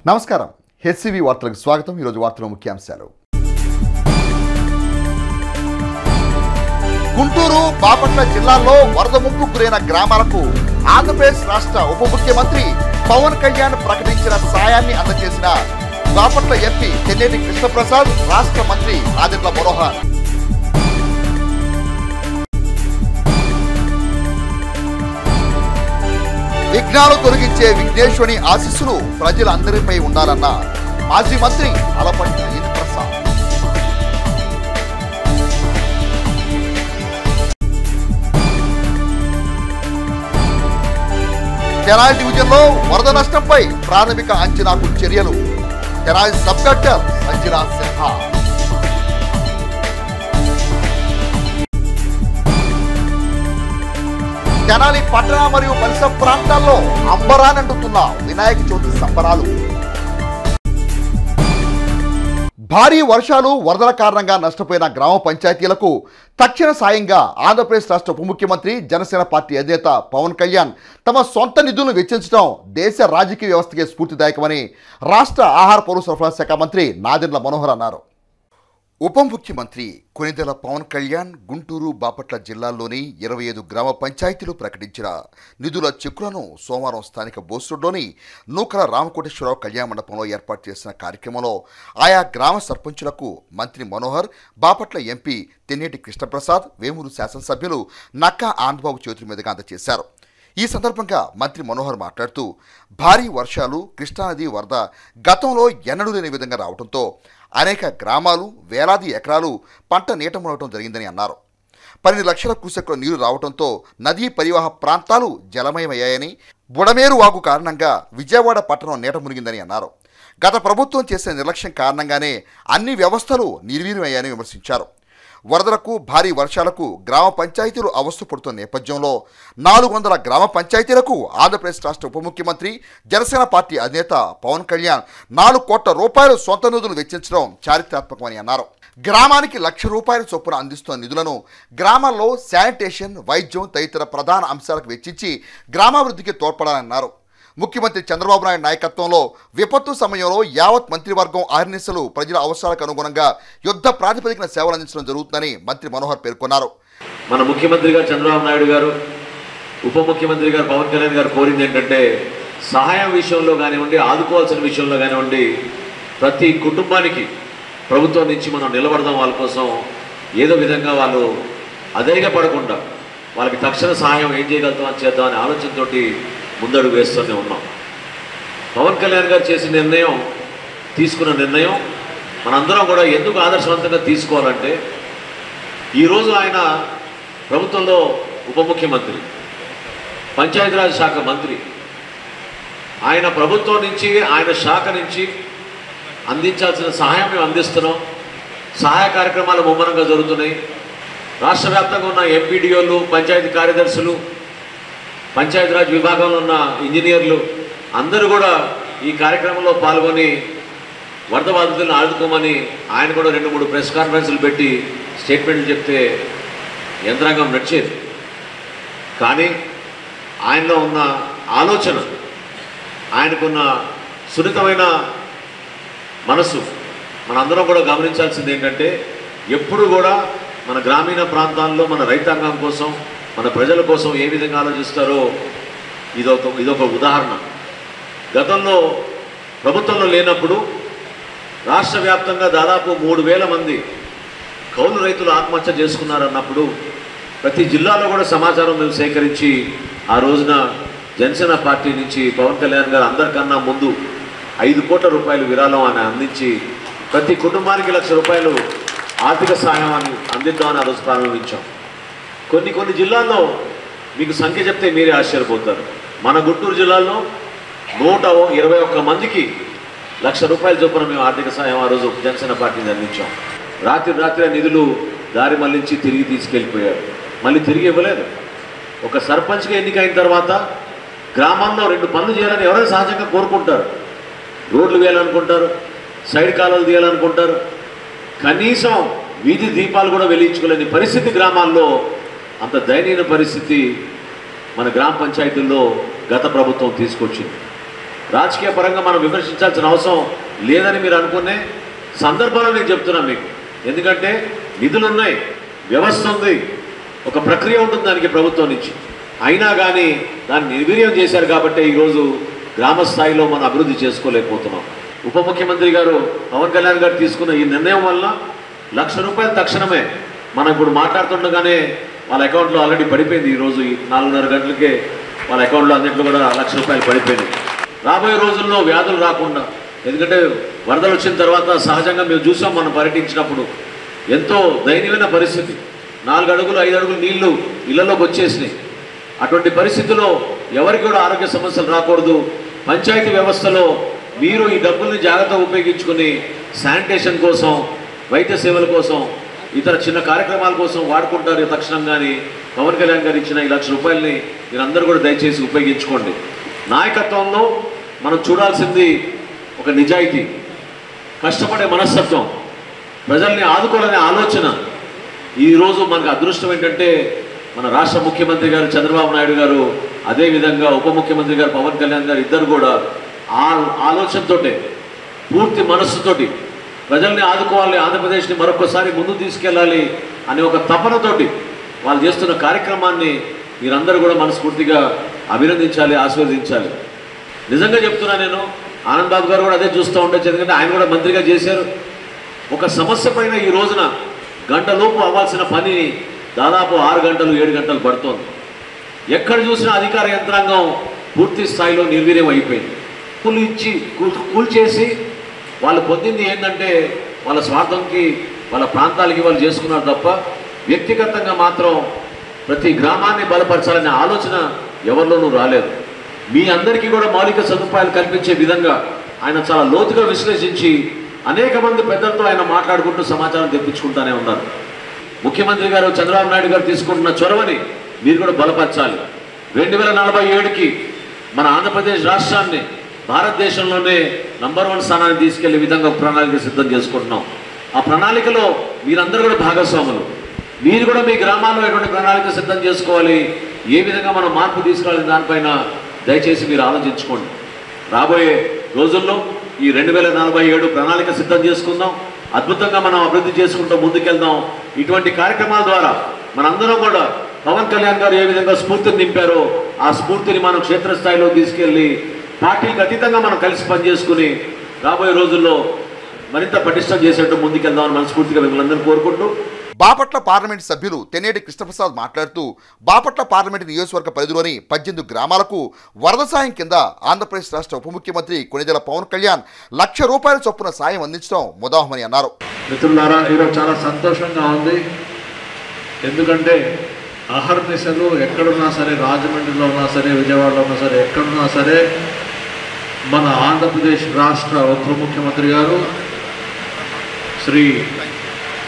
నమస్కారం హెచ్సివి వార్తలకు స్వాగతం। ఈ రోజు వార్తల ముఖ్యాంశాలు। గుంటూరు బాపట్ల జిల్లాల్లో వరద ముంపుకు గురైన గ్రామాలకు ఆంధ్రప్రదేశ్ రాష్ట్ర ఉప ముఖ్యమంత్రి పవన్ కళ్యాణ్ ప్రకటించిన సాయాన్ని అందజేసిన బాపట్ల ఎంపీ తెన్నేటి కృష్ణప్రసాద్, రాష్ట్ర మంత్రి నాదెండ్ల మనోహర్। విఘ్నాలు తొలగించే విఘ్నేశ్వరుని ఆశీస్సులు ప్రజలందరిపై ఉండాలన్న మాజీ మంత్రి అలపంటి ప్రసాద్। తెనాలి డివిజన్లో వరద నష్టంపై ప్రాథమిక అంచనాకు చర్యలు, తెనాలి సబ్ కలెక్టర్ సంజనా సిన్హా। తెనాలి పట్టణ మరియు పరిసర ప్రాంతాల్లో అంబరానంటుతున్న వినాయక చవితి సంబరాలు। భారీ వర్షాలు వరదల కారణంగా నష్టపోయిన గ్రామ పంచాయతీలకు తక్షణ సాయంగా ఆంధ్రప్రదేశ్ రాష్ట్ర ఉప ముఖ్యమంత్రి జనసేన పార్టీ అధినేత పవన్ కళ్యాణ్ తమ సొంత నిధులను వెచ్చించడం దేశ రాజకీయ వ్యవస్థకే స్ఫూర్తిదాయకమని రాష్ట్ర ఆహార పౌర సరఫరా శాఖ మంత్రి నాదెండ్ల మనోహర్ అన్నారు। ఉప ముఖ్యమంత్రి కొనిదెల పవన్ కళ్యాణ్ గుంటూరు బాపట్ల జిల్లాల్లోని 25 గ్రామ పంచాయతీలు ప్రకటించిన నిధుల చెక్కులను సోమవారం స్థానిక బోస్రోడ్లోని నూకల రామకోటేశ్వరరావు కళ్యాణ మండపంలో ఏర్పాటు చేసిన కార్యక్రమంలో ఆయా గ్రామ సర్పంచులకు మంత్రి మనోహర్, బాపట్ల ఎంపీ తెన్నేటి కృష్ణప్రసాద్, వేమూరు శాసనసభ్యులు నక్కా ఆనందబాబు చేతుల మీదుగా అందజేశారు। ఈ సందర్భంగా మంత్రి మనోహర్ మాట్లాడుతూ భారీ వర్షాలు, కృష్ణానది వరద గతంలో ఎన్నడూ లేని విధంగా రావడంతో అనేక గ్రామాలు, వేలాది ఎకరాలు పంట నీట మునగటం జరిగిందని అన్నారు। 12 లక్షల క్యూసెక్కుల నీరు రావడంతో నదీ పరివాహ ప్రాంతాలు జలమయమయ్యాయని, బుడమేరు వాగు కారణంగా విజయవాడ పట్టణం నీట మునిగిందని అన్నారు। గత ప్రభుత్వం చేసే నిర్లక్ష్యం కారణంగానే అన్ని వ్యవస్థలు నిర్వీర్యమయ్యాయని విమర్శించారు। వరదలకు, భారీ వర్షాలకు గ్రామ పంచాయతీలు అవస్థపడుతున్న నేపథ్యంలో 400 గ్రామ పంచాయతీలకు ఆంధ్రప్రదేశ్ రాష్ట్ర ఉప ముఖ్యమంత్రి జనసేన పార్టీ అధినేత పవన్ కళ్యాణ్ 4 కోట్ల రూపాయలు సొంత నిధులు వెచ్చించడం చారిత్రాత్మకమని అన్నారు। గ్రామానికి ₹1,00,000 చొప్పున అందిస్తున్న నిధులను గ్రామాల్లో శానిటేషన్, వైద్యం తదితర ప్రధాన అంశాలకు వెచ్చించి గ్రామాభివృద్ధికి తోడ్పడాలన్నారు। ముఖ్యమంత్రి చంద్రబాబు నాయుడు నాయకత్వంలో విపత్తు సమయంలో యావత్ మంత్రివర్గం ఆర్నిసలు ప్రజల అవసరాలకు అనుగుణంగా యుద్ధ ప్రాతిపదికన సేవలు అందించడం జరుగుతుందని మంత్రి మనోహర్ పేర్కొన్నారు। మన ముఖ్యమంత్రి గారు చంద్రబాబు నాయుడు గారు, ఉప ముఖ్యమంత్రి గారు పవన్ కళ్యాణ్ గారు కోరింది ఏంటంటే సహాయం విషయంలో కానివ్వండి, ఆదుకోవాల్సిన విషయంలో కానివ్వండి, ప్రతి కుటుంబానికి ప్రభుత్వం నుంచి మనం నిలబడదాం, వాళ్ళ కోసం ఏదో విధంగా వాళ్ళు అధైర్యపడకుండా వాళ్ళకి తక్షణ సహాయం ఏం చేయగలుగుతాం అని చేద్దాం అనే ఆలోచనతోటి ముందడుగు వేస్తూనే ఉన్నాం। పవన్ కళ్యాణ్ గారు చేసిన నిర్ణయం, తీసుకున్న నిర్ణయం మనందరం కూడా ఎందుకు ఆదర్శవంతంగా తీసుకోవాలంటే, ఈరోజు ఆయన ప్రభుత్వంలో ఉప ముఖ్యమంత్రి, పంచాయతీరాజ్ శాఖ మంత్రి, ఆయన ప్రభుత్వం నుంచి, ఆయన శాఖ నుంచి అందించాల్సిన సహాయం మేము అందిస్తున్నాం। సహాయ కార్యక్రమాలు ముమ్మరంగా జరుగుతున్నాయి। రాష్ట్ర వ్యాప్తంగా ఉన్న ఎంపీడీఓలు, పంచాయతీ కార్యదర్శులు, పంచాయతీరాజ్ విభాగంలో ఉన్న ఇంజనీర్లు అందరూ కూడా ఈ కార్యక్రమంలో పాల్గొని వరద బాధితులను ఆదుకోమని ఆయన కూడా 2-3 ప్రెస్ కాన్ఫరెన్సులు పెట్టి స్టేట్మెంట్లు చెప్తే యంత్రాంగం నడిచేది। కానీ ఆయనలో ఉన్న ఆలోచన, ఆయనకున్న సున్నితమైన మనసు మనందరం కూడా గమనించాల్సింది ఏంటంటే, ఎప్పుడు కూడా మన గ్రామీణ ప్రాంతాల్లో మన రైతాంగం కోసం, మన ప్రజల కోసం ఏ విధంగా ఆలోచిస్తారో ఇదొక ఉదాహరణ। గతంలో ప్రభుత్వంలో లేనప్పుడు రాష్ట్ర వ్యాప్తంగా దాదాపు 3,000 మంది కౌలు రైతులు ఆత్మహత్య చేసుకున్నారన్నప్పుడు ప్రతి జిల్లాలో కూడా సమాచారం మేము సేకరించి ఆ రోజున జనసేన పార్టీ నుంచి పవన్ కళ్యాణ్ గారు అందరికన్నా ముందు 5 కోట్ల రూపాయలు విరాళం అని అందించి ప్రతి కుటుంబానికి ₹1,00,000 ఆర్థిక సహాయాన్ని అందిద్దామని ఆ రోజు ప్రారంభించాం। కొన్ని జిల్లాల్లో మీకు సంఖ్య చెప్తే మీరే ఆశ్చర్యపోతారు। మన గుంటూరు జిల్లాలో 121 మందికి ₹1,00,000 చొప్పున మేము ఆర్థిక సహాయం ఆ రోజు జనసేన పార్టీని అందించాం। రాత్రి నిధులు దారి మళ్లించి తిరిగి తీసుకెళ్ళిపోయారు, మళ్ళీ తిరిగి ఇవ్వలేదు। ఒక సర్పంచ్గా ఎన్నికైన తర్వాత గ్రామాల్లో 2 పనులు చేయాలని ఎవరైనా సహజంగా కోరుకుంటారు। రోడ్లు వేయాలనుకుంటారు, సైడ్ కాలువలు తీయాలనుకుంటారు, కనీసం వీధి దీపాలు కూడా వెలిగించుకోలేని పరిస్థితి గ్రామాల్లో, అంత దయనీయ పరిస్థితి మన గ్రామ పంచాయతీల్లో గత ప్రభుత్వం తీసుకొచ్చింది। రాజకీయ పరంగా మనం విమర్శించాల్సిన అవసరం లేదని మీరు అనుకునే సందర్భాలు నేను చెప్తున్నాను మీకు. ఎందుకంటే నిధులు ఉన్నాయి, వ్యవస్థ ఉంది, ఒక ప్రక్రియ ఉంటుంది దానికి ప్రభుత్వం నుంచి. అయినా కానీ దాన్ని నిర్వీర్యం చేశారు కాబట్టి ఈరోజు గ్రామ స్థాయిలో మనం అభివృద్ధి చేసుకోలేకపోతున్నాం. ఉప ముఖ్యమంత్రి గారు పవన్ కళ్యాణ్ గారు తీసుకున్న ఈ నిర్ణయం వల్ల ₹1,00,000 తక్షణమే మనం ఇప్పుడు మాట్లాడుతుండగానే వాళ్ళ అకౌంట్లో ఆల్రెడీ పడిపోయింది. ఈరోజు 4:30 గంటలకే వాళ్ళ అకౌంట్లో అన్నింటిలో కూడా ₹1,00,000 పడిపోయినాయి. రాబోయే రోజుల్లో వ్యాధులు రాకుండా, ఎందుకంటే వరదలు వచ్చిన తర్వాత సహజంగా మేము చూసాం, మనం పర్యటించినప్పుడు ఎంతో దయనీయమైన పరిస్థితి. 4 అడుగులు 5 అడుగులు నీళ్లు ఇళ్లలోకి వచ్చేసినాయి. అటువంటి పరిస్థితుల్లో ఎవరికి కూడా ఆరోగ్య సమస్యలు రాకూడదు. పంచాయతీ వ్యవస్థలో మీరు ఈ డబ్బుల్ని జాగ్రత్తగా ఉపయోగించుకుని శానిటేషన్ కోసం, వైద్య సేవల కోసం, ఇతర చిన్న కార్యక్రమాల కోసం వాడుకుంటారు తక్షణం. కానీ పవన్ కళ్యాణ్ గారు ఇచ్చిన ఈ ₹1,00,000 మీరందరూ కూడా దయచేసి ఉపయోగించుకోండి. నాయకత్వంలో మనం చూడాల్సింది ఒక నిజాయితీ, కష్టపడే మనస్తత్వం, ప్రజల్ని ఆదుకోవాలనే ఆలోచన. ఈరోజు మనకు అదృష్టం ఏంటంటే మన రాష్ట్ర ముఖ్యమంత్రి గారు చంద్రబాబు నాయుడు గారు, అదేవిధంగా ఉప ముఖ్యమంత్రి గారు పవన్ కళ్యాణ్ గారు ఇద్దరు కూడా ఆలోచనతోటే, పూర్తి మనస్సుతోటి ప్రజల్ని ఆదుకోవాలి, ఆంధ్రప్రదేశ్ని మరొకసారి ముందు తీసుకెళ్ళాలి అనే ఒక తపనతోటి వాళ్ళు చేస్తున్న కార్యక్రమాన్ని మీరందరూ కూడా మనస్ఫూర్తిగా అభినందించాలి, ఆశీర్వదించాలి. నిజంగా చెప్తున్నా, నేను ఆనంద్ బాబు గారు కూడా అదే చూస్తూ ఉండొచ్చు, ఎందుకంటే ఆయన కూడా మంత్రిగా చేశారు. ఒక సమస్య పైన ఈ రోజున గంటలోపు అవ్వాల్సిన పని దాదాపు 6 గంటలు 7 గంటలు పడుతోంది. ఎక్కడ చూసినా అధికార యంత్రాంగం పూర్తి స్థాయిలో నిర్వీర్యం అయిపోయింది. కూల్చేసి వాళ్ళు పొందింది ఏంటంటే వాళ్ళ స్వార్థంకి, వాళ్ళ ప్రాంతాలకి వాళ్ళు చేసుకున్నారు తప్ప వ్యక్తిగతంగా మాత్రం ప్రతి గ్రామాన్ని బలపరచాలనే ఆలోచన ఎవరిలోనూ రాలేదు. మీ అందరికీ కూడా మౌలిక సదుపాయాలు కల్పించే విధంగా ఆయన చాలా లోతుగా విశ్లేషించి అనేక మంది పెద్దలతో ఆయన మాట్లాడుకుంటూ సమాచారం తెప్పించుకుంటూనే ఉన్నారు. ముఖ్యమంత్రి గారు చంద్రబాబు నాయుడు గారు తీసుకుంటున్న చొరవని మీరు కూడా బలపరచాలి. 2047కి మన ఆంధ్రప్రదేశ్ రాష్ట్రాన్ని భారతదేశంలోనే నంబర్ 1 స్థానానికి తీసుకెళ్లే విధంగా ప్రణాళిక సిద్ధం చేసుకుంటున్నాం. ఆ ప్రణాళికలో మీరందరూ కూడా భాగస్వాములు. మీరు కూడా మీ గ్రామాల్లో ఎటువంటి ప్రణాళిక సిద్ధం చేసుకోవాలి, ఏ విధంగా మనం మార్పు తీసుకురావాలి దానిపైన దయచేసి మీరు ఆలోచించుకోండి. రాబోయే రోజుల్లో ఈ 2047 ప్రణాళిక సిద్ధం చేసుకుందాం. అద్భుతంగా మనం అభివృద్ధి చేసుకుంటూ ముందుకెళ్దాం. ఇటువంటి కార్యక్రమాల ద్వారా మనందరం కూడా పవన్ కళ్యాణ్ గారు ఏ విధంగా స్ఫూర్తిని నింపారో ఆ స్ఫూర్తిని మనం క్షేత్రస్థాయిలో తీసుకెళ్ళి పార్టీలకు అతీతంగా మనం కలిసి పనిచేసుకుని రాబోయే రోజుల్లో మరింత పటిష్టం చేసేట్టు ముందుకెళ్దామని మనస్ఫూర్తిగా మిమ్మల్ని అందరినీ కోరుకుంటూ, బాపట్ల పార్లమెంటు సభ్యులు తెన్నేటి కృష్ణప్రసాద్ మాట్లాడుతూ బాపట్ల పార్లమెంటు నియోజకవర్గ పరిధిలోని 18 గ్రామాలకు వరద సాయం కింద ఆంధ్రప్రదేశ్ రాష్ట్ర ఉప ముఖ్యమంత్రి కొణిదెల పవన్ కళ్యాణ్ ₹1,00,000 చొప్పున సాయం అందించడం ముదావహమని అన్నారు. మిత్రులారా, ఈరోజు చాలా సంతోషంగా ఉంది. ఎందుకంటే అహర్నిశలు ఎక్కడున్నా సరే, రాజమండ్రిలో ఉన్నా సరే, విజయవాడలో ఉన్నా సరే, ఎక్కడున్నా సరే మన ఆంధ్రప్రదేశ్ రాష్ట్ర ఉప ముఖ్యమంత్రి గారు శ్రీ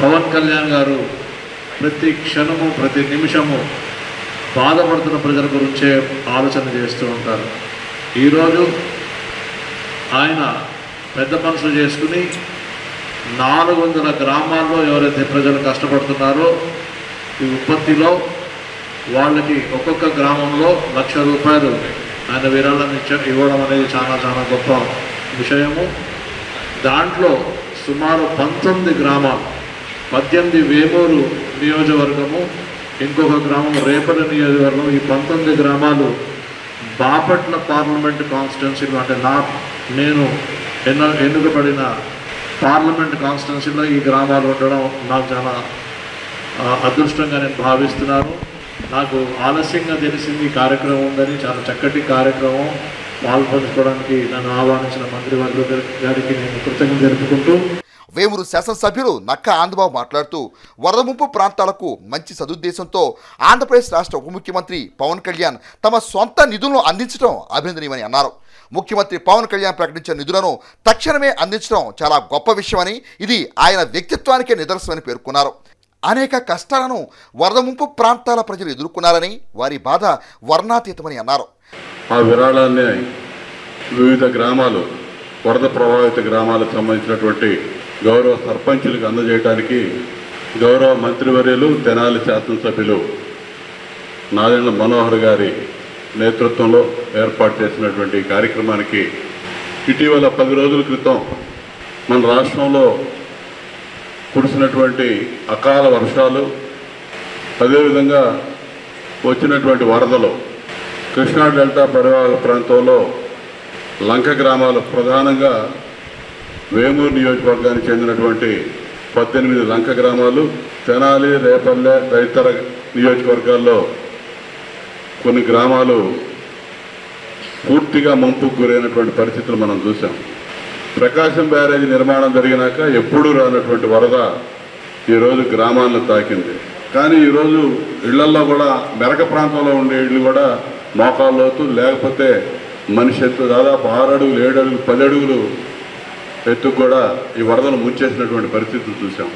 పవన్ కళ్యాణ్ గారు ప్రతి క్షణము ప్రతి నిమిషము బాధపడుతున్న ప్రజల గురించే ఆలోచన చేస్తూ ఉంటారు. ఈరోజు ఆయన పెద్ద మనసులు చేసుకుని 400 గ్రామాల్లో ఎవరైతే ప్రజలు కష్టపడుతున్నారో ఈ ఉత్పత్తిలో వాళ్ళకి ఒక్కొక్క గ్రామంలో ₹1,00,000 ఆయన విరాళాన్ని ఇవ్వడం అనేది చాలా చాలా గొప్ప విషయము. దాంట్లో సుమారు 19 గ్రామాలు, 18 వేమూరు నియోజకవర్గము, ఇంకొక గ్రామం రేపటి నియోజకవర్గం, ఈ 19 గ్రామాలు బాపట్ల పార్లమెంట్ కాన్స్టిట్యున్సీలో, అంటే నేను ఎన్నుకబడిన పార్లమెంట్ కాన్స్టిట్యున్సీలో ఈ గ్రామాలు ఉండడం నాకు చాలా అదృష్టంగా నేను భావిస్తున్నాను. నాకు ఆలస్యంగా తెలిసింది ఈ కార్యక్రమం ఉందని. చాలా చక్కటి కార్యక్రమం, పాల్పంచుకోవడానికి నన్ను ఆహ్వానించిన మంత్రివర్గ గారికి నేను కృతజ్ఞతలు తెలుపుకుంటూ, వేమూరు శాసనసభ్యులు నక్క ఆంధ్రబాబు మాట్లాడుతూ వరద ముంపు ప్రాంతాలకు మంచి సదుద్దేశంతో ఆంధ్రప్రదేశ్ రాష్ట్ర ఉప ముఖ్యమంత్రి పవన్ కళ్యాణ్ తమ సొంత నిధులను అందించడం అభినందనీయమని అన్నారు. ముఖ్యమంత్రి పవన్ కళ్యాణ్ ప్రకటించిన నిధులను తక్షణమే అందించడం చాలా గొప్ప విషయమని, ఇది ఆయన వ్యక్తిత్వానికే నిదర్శనమని పేర్కొన్నారు. అనేక కష్టాలను వరద ముంపు ప్రాంతాల ప్రజలు ఎదుర్కొన్నారని, వారి బాధ వర్ణాతీతమని అన్నారు. ఆ విరాళాన్ని వివిధ గ్రామాలు, వరద ప్రభావిత గ్రామాలకు సంబంధించినటువంటి గౌరవ సర్పంచులకు అందజేయడానికి గౌరవ మంత్రివర్యులు తెనాలి శాసనసభ్యులు నాదెండ్ల మనోహర్ గారి నేతృత్వంలో ఏర్పాటు చేసినటువంటి కార్యక్రమానికి ఇటీవల 10 రోజుల క్రితం మన రాష్ట్రంలో కురిసినటువంటి అకాల వర్షాలు, అదేవిధంగా వచ్చినటువంటి వరదలు కృష్ణా డెల్టా పరివాహక ప్రాంతంలో లంక గ్రామాలు, ప్రధానంగా వేమూరు నియోజకవర్గానికి చెందినటువంటి 18 లంక గ్రామాలు, తెనాలి, రేపల్లె తదితర నియోజకవర్గాల్లో కొన్ని గ్రామాలు పూర్తిగా ముంపుకు గురైనటువంటి పరిస్థితులు మనం చూసాం. ప్రకాశం బ్యారేజీ నిర్మాణం జరిగినాక ఎప్పుడూ రానటువంటి వరద ఈరోజు గ్రామాలను తాకింది. కానీ ఈరోజు ఇళ్లల్లో కూడా మెరక ప్రాంతంలో ఉండే ఇళ్ళు కూడా మోకాళ్ళ లోతు, లేకపోతే మనిషి ఎత్తు దాదాపు 6 అడుగులు, 7 అడుగులు, 10 అడుగులు ఎత్తుకు కూడా ఈ వరదలు ముంచేసినటువంటి పరిస్థితులు చూసాం.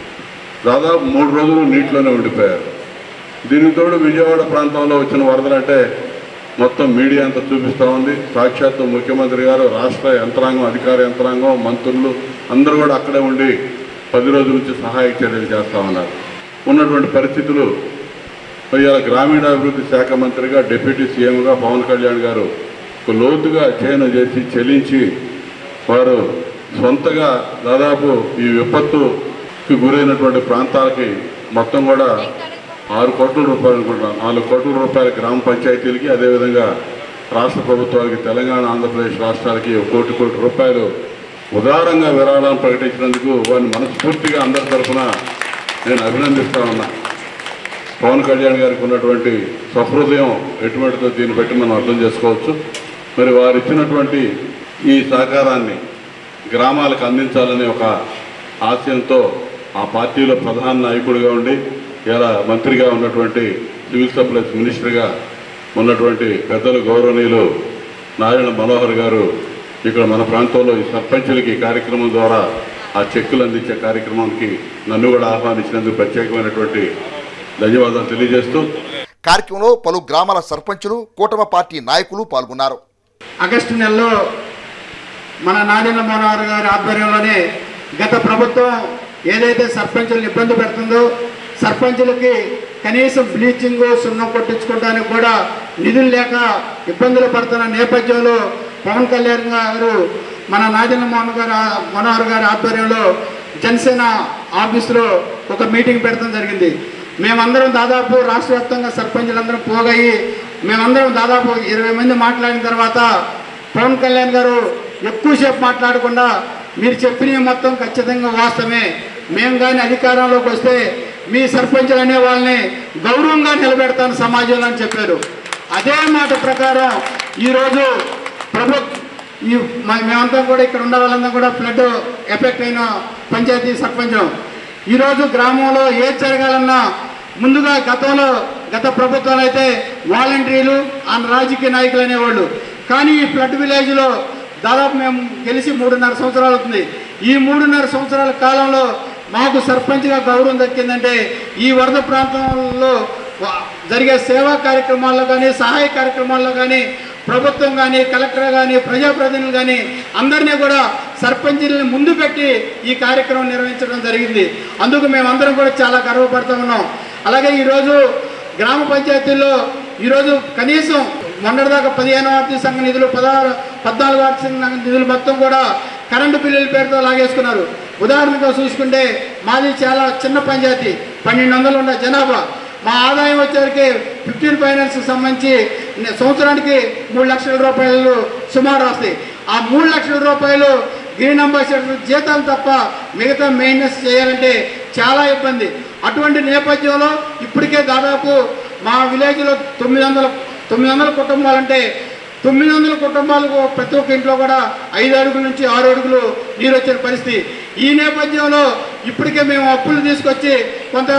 దాదాపు 3 రోజులు నీటిలోనే ఉండిపోయారు. దీనికి తోడు విజయవాడ ప్రాంతంలో వచ్చిన వరదలు అంటే మొత్తం మీడియా అంతా చూపిస్తూ ఉంది. సాక్షాత్తు ముఖ్యమంత్రి గారు, రాష్ట్ర యంత్రాంగం, అధికార యంత్రాంగం, మంత్రులు అందరూ కూడా అక్కడే ఉండి 10 రోజుల నుంచి సహాయక చర్యలు చేస్తూ ఉన్నారు. ఉన్నటువంటి పరిస్థితులు ఇవాళ గ్రామీణాభివృద్ధి శాఖ మంత్రిగా, డిప్యూటీ సీఎంగా పవన్ కళ్యాణ్ గారు లోతుగా అధ్యయనం చేసి చెల్లించి వారు సొంతగా దాదాపు ఈ విపత్తుకి గురైనటువంటి ప్రాంతాలకి మొత్తం కూడా 6 కోట్ల రూపాయలు అనుకుంటున్నాను, 4 కోట్ల రూపాయల గ్రామ పంచాయతీలకి, అదేవిధంగా రాష్ట్ర ప్రభుత్వాలకి, తెలంగాణ, ఆంధ్రప్రదేశ్ రాష్ట్రాలకి 1 కోటి రూపాయలు ఉదారంగా విరాళాలను ప్రకటించినందుకు వారిని మనస్ఫూర్తిగా అందరి తరఫున నేను అభినందిస్తా ఉన్నా. పవన్ కళ్యాణ్ గారికి ఉన్నటువంటి సహృదయం ఎటువంటిదో దీన్ని బట్టి మనం అర్థం చేసుకోవచ్చు. మరి వారు ఇచ్చినటువంటి ఈ సహకారాన్ని గ్రామాలకు అందించాలనే ఒక ఆశయంతో ఆ పార్టీలో ప్రధాన నాయకుడిగా ఉండి ఇలా మంత్రిగా ఉన్నటువంటి సివిల్ సప్లైస్ మినిస్టర్గా ఉన్నటువంటి పెద్దలు గౌరవనీయులు నారాయణ మనోహర్ గారు ఇక్కడ మన ప్రాంతంలో ఈ సర్పంచులకి ఈ కార్యక్రమం ద్వారా ఆ చెక్కులు అందించే కార్యక్రమానికి నన్ను కూడా ఆహ్వానించినందుకు ప్రత్యేకమైనటువంటి ధన్యవాదాలు తెలియజేస్తూ కార్యక్రమంలో పలు గ్రామాల సర్పంచులు, కూటమి పార్టీ నాయకులు పాల్గొన్నారు. ఆగస్టు నెలలో మన నారాయణ మనోహర్ గారి ఆధ్వర్యంలోనే గత ప్రభుత్వం ఏదైతే సర్పంచులను ఇబ్బంది పెడుతుందో, సర్పంచులకి కనీసం బ్లీచింగ్, సున్నం కొట్టించుకోవడానికి కూడా నిధులు లేక ఇబ్బందులు పడుతున్న నేపథ్యంలో పవన్ కళ్యాణ్ గారు మన నారాయణ మనోహర్ గారి ఆధ్వర్యంలో జనసేన ఆఫీసులో ఒక మీటింగ్ పెట్టడం జరిగింది. మేమందరం దాదాపు రాష్ట్ర వ్యాప్తంగా సర్పంచులందరం పోగయ్యి మేమందరం దాదాపు 20 మంది మాట్లాడిన తర్వాత పవన్ కళ్యాణ్ గారు ఎక్కువసేపు మాట్లాడకుండా మీరు చెప్పిన మొత్తం ఖచ్చితంగా వాస్తవమే, మేము కానీ అధికారంలోకి వస్తే మీ సర్పంచులు అనే వాళ్ళని గౌరవంగా నిలబెడతాను సమాజంలో అని చెప్పారు. అదే మాట ప్రకారం ఈరోజు మేమంతా కూడా ఇక్కడ ఉన్న వాళ్ళంతా కూడా ఫ్లడ్ ఎఫెక్ట్ అయిన పంచాయతీ సర్పంచం. ఈరోజు గ్రామంలో ఏది జరగాలన్నా ముందుగా గత ప్రభుత్వాలు అయితే వాలంటీర్లు, ఆ రాజకీయ నాయకులు అనేవాళ్ళు. కానీ ఈ ఫ్లడ్ విలేజ్లో దాదాపు మేము గెలిచి 3.5 సంవత్సరాలు అవుతుంది. ఈ 3.5 సంవత్సరాల కాలంలో మాకు సర్పంచ్గా గౌరవం దక్కిందంటే ఈ వరద ప్రాంతంలో జరిగే సేవా కార్యక్రమాల్లో కానీ, సహాయ కార్యక్రమాల్లో కానీ ప్రభుత్వం కానీ, కలెక్టర్ కానీ, ప్రజాప్రతినిధులు కానీ అందరినీ కూడా సర్పంచులను ముందు పెట్టి ఈ కార్యక్రమం నిర్వహించడం జరిగింది. అందుకు మేమందరం కూడా చాలా గర్వపడుతూ ఉన్నాం. అలాగే ఈరోజు గ్రామ పంచాయతీల్లో ఈరోజు కనీసం మొన్నటిదాకా 15వ ఆర్థిక సంఘ నిధులు, 14వ ఆర్థిక సంఘ నిధులు మొత్తం కూడా కరెంటు బిల్లుల పేరుతో లాగేసుకున్నారు. ఉదాహరణగా చూసుకుంటే మాది చాలా చిన్న పంచాయతీ, 1200 ఉన్న జనాభా. మా ఆదాయం వచ్చేసరికి 15 ఫైనాన్స్ సంబంధించి సంవత్సరానికి 3 లక్షల రూపాయలు సుమారు వస్తాయి. ఆ 3 లక్షల రూపాయలు గ్రీన్ అంబాసిడర్ జీతాలు తప్ప మిగతా మెయింటెనెన్స్ చేయాలంటే చాలా ఇబ్బంది. అటువంటి నేపథ్యంలో ఇప్పటికే దాదాపు మా విలేజ్లో 900 కుటుంబాలంటే 900 కుటుంబాలకు ప్రతి ఒక్క ఇంట్లో కూడా 5 అడుగుల నుంచి 6 అడుగులు నీరు వచ్చిన పరిస్థితి. ఈ నేపథ్యంలో ఇప్పటికే మేము అప్పులు తీసుకొచ్చి కొంత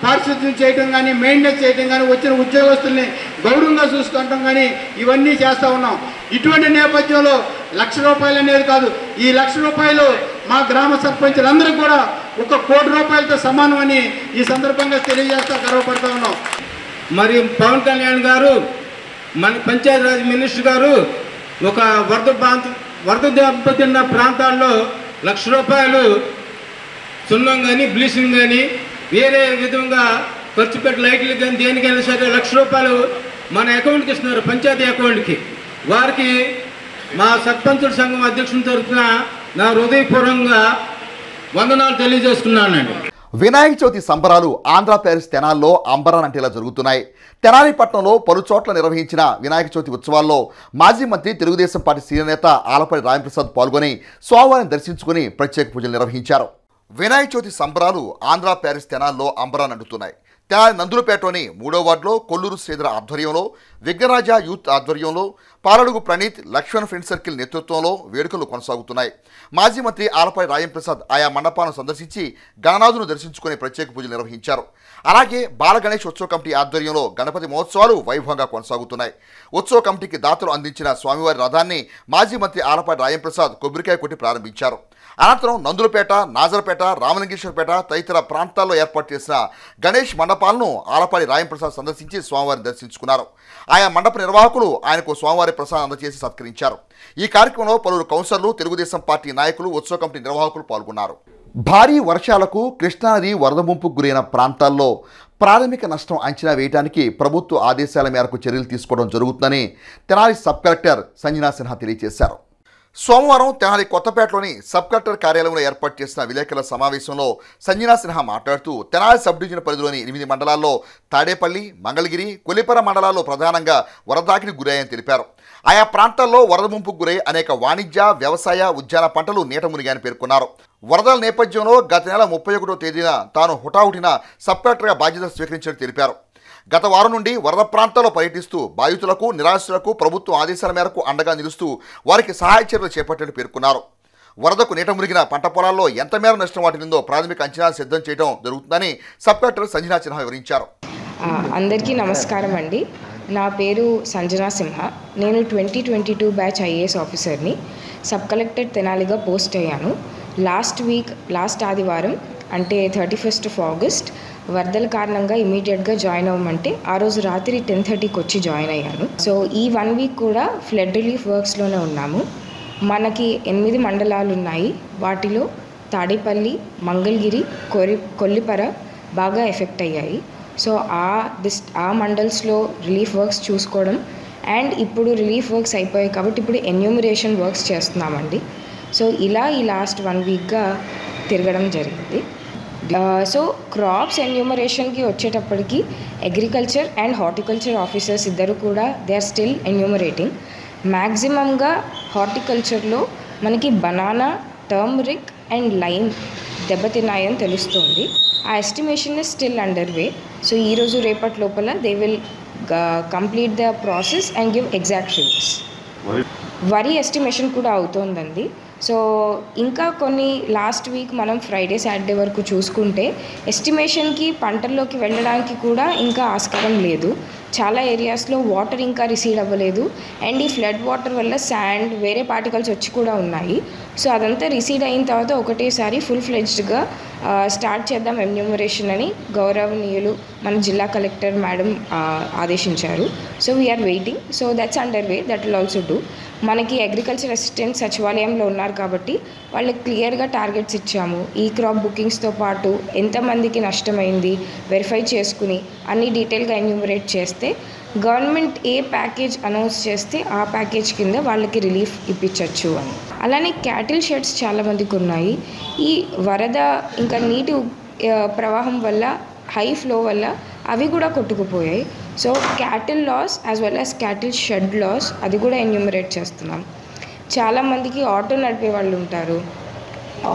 పారిశుద్ధ్యం చేయటం కానీ, మెయింటెనెన్స్ చేయటం కానీ, వచ్చిన ఉద్యోగస్తుల్ని గౌరవంగా చూసుకుంటాం కానీ ఇవన్నీ చేస్తూ ఉన్నాం. ఇటువంటి నేపథ్యంలో ₹1,00,000 అనేది కాదు, ఈ ₹1,00,000 మా గ్రామ సర్పంచులందరికీ కూడా 1 కోటి రూపాయలతో సమానం అని ఈ సందర్భంగా తెలియజేస్తూ గర్వపడుతూ ఉన్నాం. మరి పవన్ కళ్యాణ్ గారు, మన పంచాయతీరాజ్ మినిస్టర్ గారు ఒక వరద దెబ్బతిన్న ప్రాంతాల్లో ₹1,00,000 సున్నం కానీ, బ్లీచింగ్ కానీ, వేరే విధంగా ఖర్చు పెట్టి లైట్లు కానీ దేనికైనా సరే ₹1,00,000 మన అకౌంట్కి ఇస్తున్నారు, పంచాయతీ అకౌంట్కి. వారికి మా సర్పంచుల సంఘం అధ్యక్షుని తరఫున నా హృదయపూర్వకంగా వందనాలు తెలియజేస్తున్నానండి. వినాయక చవితి సంబరాలు ఆంధ్ర ప్యారిస్ తెనాల్లో అంబరానంటేలా జరుగుతున్నాయి. తెనాలి పట్టణంలో పలు చోట్ల నిర్వహించిన వినాయక చవితి ఉత్సవాల్లో మాజీ మంత్రి తెలుగుదేశం పార్టీ సీనియర్ నేత ఆలపాటి రాంప్రసాద్ పాల్గొని స్వామివారిని దర్శించుకుని ప్రత్యేక పూజలు నిర్వహించారు. వినాయక చవితి సంబరాలు ఆంధ్ర ప్యారిస్ తెనాల్లో అంబరానంటున్నాయి. తెనాలి నందులపేటలోని 3వ వార్డులో కొల్లూరు శ్రీధర ఆధ్వర్యంలో, విఘ్నరాజ యూత్ ఆధ్వర్యంలో, పాలడుగు ప్రణీత్, లక్ష్మణ్ ఫ్రెండ్ సర్కిల్ నేతృత్వంలో వేడుకలు కొనసాగుతున్నాయి. మాజీ మంత్రి ఆలపాటి రాజంప్రసాద్ ఆయా మండపాలను సందర్శించి గణనాథును దర్శించుకుని ప్రత్యేక పూజలు నిర్వహించారు. అలాగే బాల గణేష్ ఉత్సవ కమిటీ ఆధ్వర్యంలో గణపతి మహోత్సవాలు వైభవంగా కొనసాగుతున్నాయి. ఉత్సవ కమిటీకి దాతలు అందించిన స్వామివారి రథాన్ని మాజీ మంత్రి ఆలపాటి రాజంప్రసాద్ కొబ్బరికాయ కొట్టి ప్రారంభించారు. అనంతరం నందులపేట, నాజర్పేట, రామలింగేశ్వరపేట తదితర ప్రాంతాల్లో ఏర్పాటు చేసిన గణేష్ మండపాలను ఆలపాటి రాజంప్రసాద్ సందర్శించి స్వామివారిని దర్శించుకున్నారు. ఆయా మండప నిర్వాహకులు ఆయనకు స్వామివారి ప్రసాదం అందజేసి సత్కరించారు. ఈ కార్యక్రమంలో పలువురు కౌన్సిలర్లు, తెలుగుదేశం పార్టీ నాయకులు, ఉత్సవ కమిటీ నిర్వాహకులు పాల్గొన్నారు. భారీ వర్షాలకు కృష్ణానది వరద ముంపుకు గురైన ప్రాంతాల్లో ప్రాథమిక నష్టం అంచనా వేయడానికి ప్రభుత్వ ఆదేశాల మేరకు చర్యలు తీసుకోవడం జరుగుతుందని తెనాలి సబ్ కలెక్టర్ సంజనా సిన్హా తెలియజేశారు. సోమవారం తెనాలి కొత్తపేటలోని సబ్ కలెక్టర్ కార్యాలయంలో ఏర్పాటు చేసిన విలేకరుల సమావేశంలో సంజనా సిన్హా మాట్లాడుతూ తెనాలి సబ్ డివిజన్ పరిధిలోని 8 మండలాల్లో తాడేపల్లి, మంగళగిరి, కొల్లిపర మండలాల్లో ప్రధానంగా వరదాకిని గురయ్యాయని తెలిపారు. ఆయా ప్రాంతాల్లో వరద ముంపుకు గురై అనేక వాణిజ్య, వ్యవసాయ, ఉద్యాన పంటలు నీట మునిగాయని పేర్కొన్నారు. వరదల నేపథ్యంలో గత నెల 31వ తేదీన తాను హుటాహుటిన సబ్ కలెక్టర్గా బాధ్యతలు స్వీకరించినట్టు తెలిపారు. గత వారం నుండి వరద ప్రాంతాల్లో పర్యటిస్తూ బాధితులకు, నిరాశ్రులకు ప్రభుత్వం ఆదేశాల మేరకు అండగా నిలుస్తూ వారికి సహాయ చర్యలు చేపట్టినట్టు పేర్కొన్నారు. వరదకు నీట మునిగిన పంట పొలాల్లో ఎంత మేర నష్టం వాటిల్లిందో ప్రాథమిక అంచనాలు సిద్ధం చేయడం జరుగుతుందని సబ్ కలెక్టర్ సంజనా సిన్హా వివరించారు. అందరికీ నమస్కారం అండి. నా పేరు సంజనా సిన్హా. నేను 2022 బ్యాచ్ ఐఏఎస్ ఆఫీసర్ని. సబ్ కలెక్టర్ తెనాలిగా పోస్ట్ అయ్యాను. లాస్ట్ ఆదివారం అంటే 31st ఆగస్ట్ వరదల కారణంగా ఇమీడియట్గా జాయిన్ అవ్వమంటే ఆ రోజు రాత్రి 10:30కి వచ్చి జాయిన్ అయ్యాను. సో ఈ 1 వీక్ కూడా ఫ్లడ్ రిలీఫ్ వర్క్స్లోనే ఉన్నాము. మనకి 8 మండలాలు ఉన్నాయి. వాటిలో తాడేపల్లి, మంగళగిరి, కొల్లిపర బాగా ఎఫెక్ట్ అయ్యాయి. సో ఆ మండల్స్లో రిలీఫ్ వర్క్స్ చూసుకోవడం అండ్ ఇప్పుడు రిలీఫ్ వర్క్స్ అయిపోయాయి కాబట్టి ఇప్పుడు ఎన్యూమరేషన్ వర్క్స్ చేస్తున్నామండి. సో ఇలా ఈ లాస్ట్ 1 వీక్గా తిరగడం జరిగింది. సో క్రాప్స్ ఎన్యూమరేషన్కి వచ్చేటప్పటికి అగ్రికల్చర్ అండ్ హార్టికల్చర్ ఆఫీసర్స్ ఇద్దరు కూడా దే ఆర్ స్టిల్ ఎన్యూమరేటింగ్. మ్యాక్సిమంగా హార్టికల్చర్లో మనకి బనానా, టర్మరిక్ అండ్ లైమ్ దెబ్బతిన్నాయని తెలుస్తుంది. ఆ estimation is still under way. So ఈరోజు రేపటి లోపల they will complete the process and give exact figures. వరి ఎస్టిమేషన్ కూడా అవుతోందండి. సో ఇంకా కొన్ని లాస్ట్ వీక్ మనం ఫ్రైడే, సాటర్డే వరకు చూసుకుంటే ఎస్టిమేషన్కి పంటల్లోకి వెళ్ళడానికి కూడా ఇంకా ఆస్కారం లేదు. చాలా ఏరియాస్లో వాటర్ ఇంకా రిసీడ్ అవ్వలేదు అండ్ ఈ ఫ్లడ్ వాటర్ వల్ల శాండ్, వేరే పార్టికల్స్ వచ్చి కూడా ఉన్నాయి. సో అదంతా రిసీడ్ అయిన తర్వాత ఒకటేసారి ఫుల్ ఫ్లెడ్జ్డ్గా స్టార్ట్ చేద్దాం ఎన్యూమరేషన్ అని గౌరవనీయులు మన జిల్లా కలెక్టర్ మేడం ఆదేశించారు. So we're waiting. So that's under way. That will also do. మనకి అగ్రికల్చర్ అసిస్టెంట్ సచివాలయంలో ఉన్నారు కాబట్టి వాళ్ళకి క్లియర్గా టార్గెట్స్ ఇచ్చాము. ఈ క్రాప్ బుకింగ్స్తో పాటు ఎంతమందికి నష్టమైంది వెరిఫై చేసుకుని అన్ని డీటెయిల్గా ఎన్యూమరేట్ చేస్తే గవర్నమెంట్ ఏ ప్యాకేజ్ అనౌన్స్ చేస్తే ఆ ప్యాకేజ్ కింద వాళ్ళకి రిలీఫ్ ఇప్పించవచ్చు అని. అలానే క్యాటిల్ షెడ్స్ చాలామందికి ఉన్నాయి. ఈ వరద ఇంకా నీటి ప్రవాహం వల్ల, హై ఫ్లో వల్ల అవి కూడా కొట్టుకుపోయాయి. So cattle loss as well as cattle shed loss అది కూడా ఎన్యూమరేట్ చేస్తున్నాం. చాలామందికి ఆటో నడిపే వాళ్ళు ఉంటారు.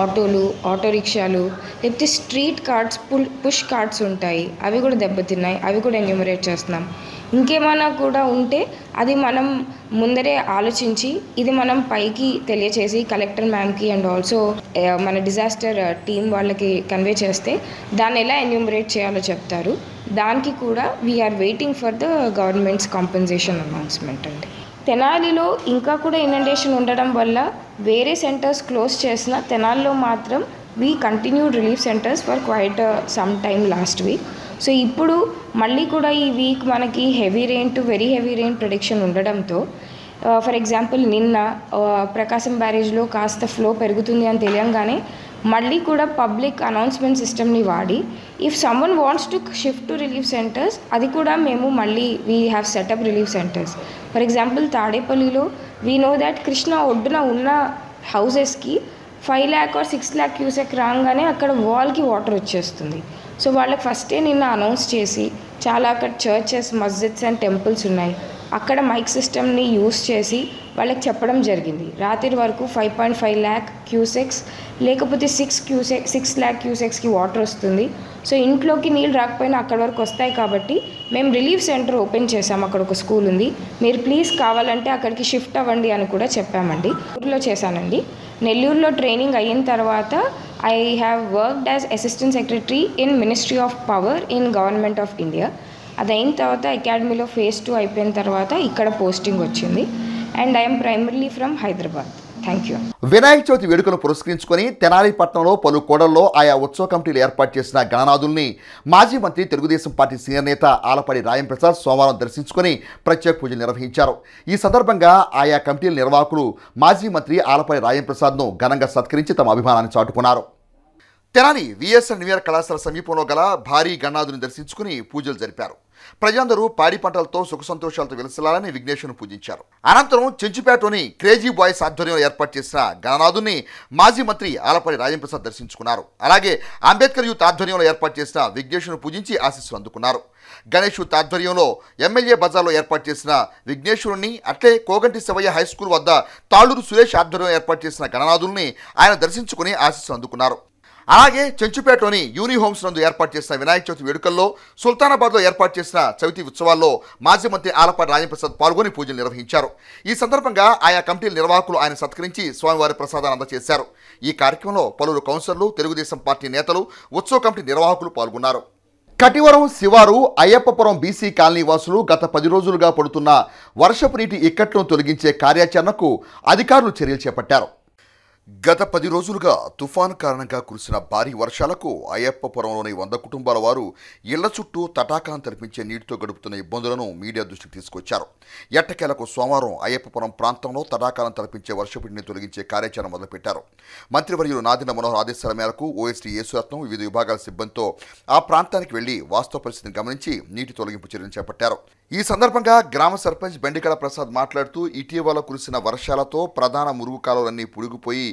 ఆటోలు, ఆటో రిక్షాలు, లేకపోతే స్ట్రీట్ కార్డ్స్, పుష్ కార్డ్స్ ఉంటాయి. అవి కూడా దెబ్బతిన్నాయి. అవి కూడా ఎన్యూమరేట్ చేస్తున్నాం. ఇంకేమైనా కూడా ఉంటే అది మనం ముందరే ఆలోచించి ఇది మనం పైకి తెలియచేసి కలెక్టర్ మ్యామ్కి అండ్ ఆల్సో మన డిజాస్టర్ టీం వాళ్ళకి కన్వే చేస్తే దాన్ని ఎలా ఎన్యూమరేట్ చేయాలో చెప్తారు. దానికి కూడా we're waiting for the government's compensation announcement అండి. తెనాలిలో ఇంకా కూడా ఇనండేషన్ ఉండడం వల్ల వేరే సెంటర్స్ క్లోజ్ చేసిన తెనాలిలో మాత్రం we continued relief centres for quite some time last week. So ఇప్పుడు మళ్ళీ కూడా ఈ వీక్ మనకి heavy rain to very heavy rain prediction ఉండడంతో ఫర్ ఎగ్జాంపుల్ నిన్న ప్రకాశం బ్యారేజ్లో కాస్త ఫ్లో పెరుగుతుంది అని తెలియంగానే మళ్ళీ కూడా పబ్లిక్ అనౌన్స్మెంట్ సిస్టమ్ని వాడి if someone wants to shift to relief centres అది కూడా మేము మళ్ళీ we have setup relief centres. For example తాడేపల్లిలో వీ నో దాట్ కృష్ణా ఒడ్డున ఉన్న హౌసెస్కి 5 lakh or 6 lakh క్యూసెక్ రాగానే అక్కడ వాల్కి వాటర్ వచ్చేస్తుంది. సో వాళ్ళకి ఫస్టే నిన్న అనౌన్స్ చేసి చాలా అక్కడ చర్చెస్, మస్జిద్స్ అండ్ టెంపుల్స్ ఉన్నాయి, అక్కడ మైక్ సిస్టమ్ని యూస్ చేసి వాళ్ళకి చెప్పడం జరిగింది. రాత్రి వరకు 5.5 lakh క్యూసెక్స్ లేకపోతే 6 lakh క్యూసెక్స్కి వాటర్ వస్తుంది. సో ఇంట్లోకి నీళ్ళు రాకపోయినా అక్కడ వరకు వస్తాయి కాబట్టి మేము రిలీఫ్ సెంటర్ ఓపెన్ చేసాము. అక్కడ ఒక స్కూల్ ఉంది, మీరు ప్లీజ్ కావాలంటే అక్కడికి షిఫ్ట్ అవ్వండి అని కూడా చెప్పామండి. ఊరిలో చేశానండి. నెల్లూరులో ట్రైనింగ్ అయిన తర్వాత I have worked as assistant secretary in ministry of power in government of India. అది అయిన తర్వాత అకాడమీలో phase 2 అయిపోయిన తర్వాత ఇక్కడ పోస్టింగ్ వచ్చింది. And I'm primarily from Hyderabad. Thank you. Vinayaka Chavithi వేడుకను పురస్కరించుకొని తెనాలి పట్టణంలో పలు కోడల్లో ఆయా ఉత్సవ కమిటీలు ఏర్పాటు చేసిన గణనాథుల్ని మాజీ మంత్రి తెలుగుదేశం పార్టీ సీనియర్ నేత ఆలపాటి రాయం ప్రసాద్ సోమవారం దర్శించుకొని ప్రత్యేక పూజలు నిర్వహించారు. ఈ సందర్భంగా ఆయా కమిటీల నిర్వాహకులు మాజీ మంత్రి ఆలపాటి రాయం ప్రసాద్ను ఘనంగా సత్కరించి తమ అభిమానాన్ని చాటుకున్నారు. తెనాలి విఎస్ఎన్ న్యూయర్ కళాశాల సమీపంలో గల భారీ గణనాథుని దర్శించుకుని పూజలు జరిపారు. ప్రజలందరూ పాడి పంటలతో సుఖ సంతోషాలతో వెలసిల్లాలని విఘ్నేశ్వరుని పూజించారు. అనంతరం చెంచుపేటలోని క్రేజీ బాయ్స్ ఆధ్వర్యంలో ఏర్పాటు చేసిన గణనాథుని మాజీ మంత్రి ఆలపాటి రాజేంద్ర ప్రసాద్ దర్శించుకున్నారు. అలాగే అంబేద్కర్ యూత్ ఆధ్వర్యంలో ఏర్పాటు చేసిన విఘ్నేశ్వరుని పూజించి ఆశీస్సులు అందుకున్నారు. గణేష్ యూత్ ఆధ్వర్యంలో ఎమ్మెల్యే బజార్లో ఏర్పాటు చేసిన విఘ్నేశ్వరుని, అట్లే కోగంటి శివయ్య హై స్కూల్ వద్ద తాళూరు సురేష్ ఆధ్వర్యంలో ఏర్పాటు చేసిన గణనాథుల్ని ఆయన దర్శించుకుని ఆశీస్సులు అందుకున్నారు. అలాగే చెంచుపేటలోని యూనిహోమ్స్ నందు ఏర్పాటు చేసిన వినాయక చవితి వేడుకల్లో, సుల్తానాబాద్లో ఏర్పాటు చేసిన చవితి ఉత్సవాల్లో మాజీ మంత్రి ఆలపాటి రాజేంద్ర ప్రసాద్ పాల్గొని పూజలు నిర్వహించారు. ఈ సందర్భంగా ఆయా కమిటీల నిర్వాహకులు ఆయన సత్కరించి స్వామివారి ప్రసాదాన్ని అందజేశారు. ఈ కార్యక్రమంలో పలువురు కౌన్సిలర్లు, తెలుగుదేశం పార్టీ నేతలు, ఉత్సవ కమిటీ నిర్వాహకులు పాల్గొన్నారు. కటివరం శివారు అయ్యప్పపురం బీసీ కాలనీ వాసులు గత 10 రోజులుగా పడుతున్న వర్షపు నీటి ఇక్కట్లను తొలగించే కార్యాచరణకు అధికారులు చర్యలు చేపట్టారు. గత 10 రోజులుగా తుఫాను కారణంగా కురిసిన భారీ వర్షాలకు అయ్యప్పపురంలోని 100 కుటుంబాల వారు ఇళ్ల చుట్టూ తటాకాలను తెరిపించే నీటితో గడుపుతున్న ఇబ్బందులను మీడియా దృష్టికి తీసుకొచ్చారు. ఎట్టకేలకు సోమవారం అయ్యప్పపురం ప్రాంతంలో తటాకాలను తలపించే వర్షపుడిని తొలగించే కార్యాచరణ మొదలుపెట్టారు. మంత్రివర్యులు నాదిన మనోహర్ ఆదేశాల మేరకు ఓఎస్డీ యేసురత్నం వివిధ విభాగాల సిబ్బందితో ఆ ప్రాంతానికి వెళ్లి వాస్తవ పరిస్థితిని గమనించి నీటి తొలగింపు చర్యలు చేపట్టారు. ఈ సందర్భంగా గ్రామ సర్పంచ్ బెండికళ ప్రసాద్ మాట్లాడుతూ ఇటీవల కురిసిన వర్షాలతో ప్రధాన మురుగు కాలువలన్నీ పుడిగిపోయి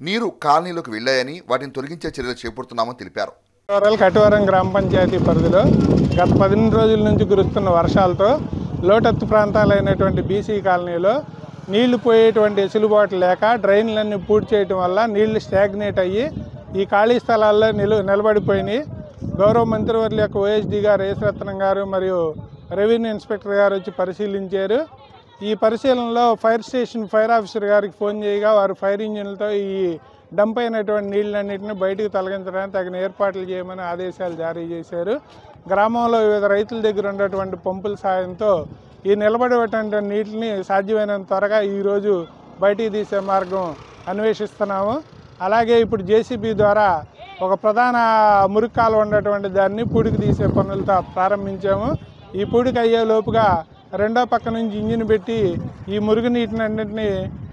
నీరు కాలనీలోకి వెళ్లాయని, వాటిని తొలగించే చర్యలు చేపడుతున్నామని తెలిపారు. కటివరం గ్రామ పంచాయతీ పరిధిలో గత 18 రోజుల నుంచి కురుస్తున్న వర్షాలతో లోతట్టు ప్రాంతాలైనటువంటి బీసీ కాలనీలో నీళ్లు పోయేటువంటి వెసులుబాటు లేక డ్రైన్లన్నీ పూర్తి చేయడం వల్ల నీళ్లు స్టాగ్నేట్ అయ్యి ఈ ఖాళీ స్థలాల్లో నిలబడిపోయినాయి. గౌరవ మంత్రివర్యుల యొక్క ఓఎస్డీ గారు యేసురత్నం గారు మరియు రెవెన్యూ ఇన్స్పెక్టర్ గారు వచ్చి పరిశీలించారు. ఈ పరిశీలనలో ఫైర్ స్టేషన్ ఫైర్ ఆఫీసర్ గారికి ఫోన్ చేయగా వారు ఫైర్ ఇంజిన్లతో ఈ డంప్ అయినటువంటి నీళ్ళన్నింటినీ బయటకు తొలగించడానికి తగిన ఏర్పాట్లు చేయమని ఆదేశాలు జారీ చేశారు. గ్రామంలో వివిధ రైతుల దగ్గర ఉన్నటువంటి పంపుల సాయంతో ఈ నిలబడేటువంటి నీటిని సాధ్యమైనంత త్వరగా ఈరోజు బయటికి తీసే మార్గం అన్వేషిస్తున్నాము. అలాగే ఇప్పుడు జేసీబీ ద్వారా ఒక ప్రధాన మురికి కాలువ ఉన్నటువంటి దాన్ని పూడికి తీసే పనులతో ప్రారంభించాము. ఈ పూడికి అయ్యే లోపుగా రెండో పక్క నుంచి ఇంజిన్ పెట్టి ఈ మురుగునీటినన్నింటినీ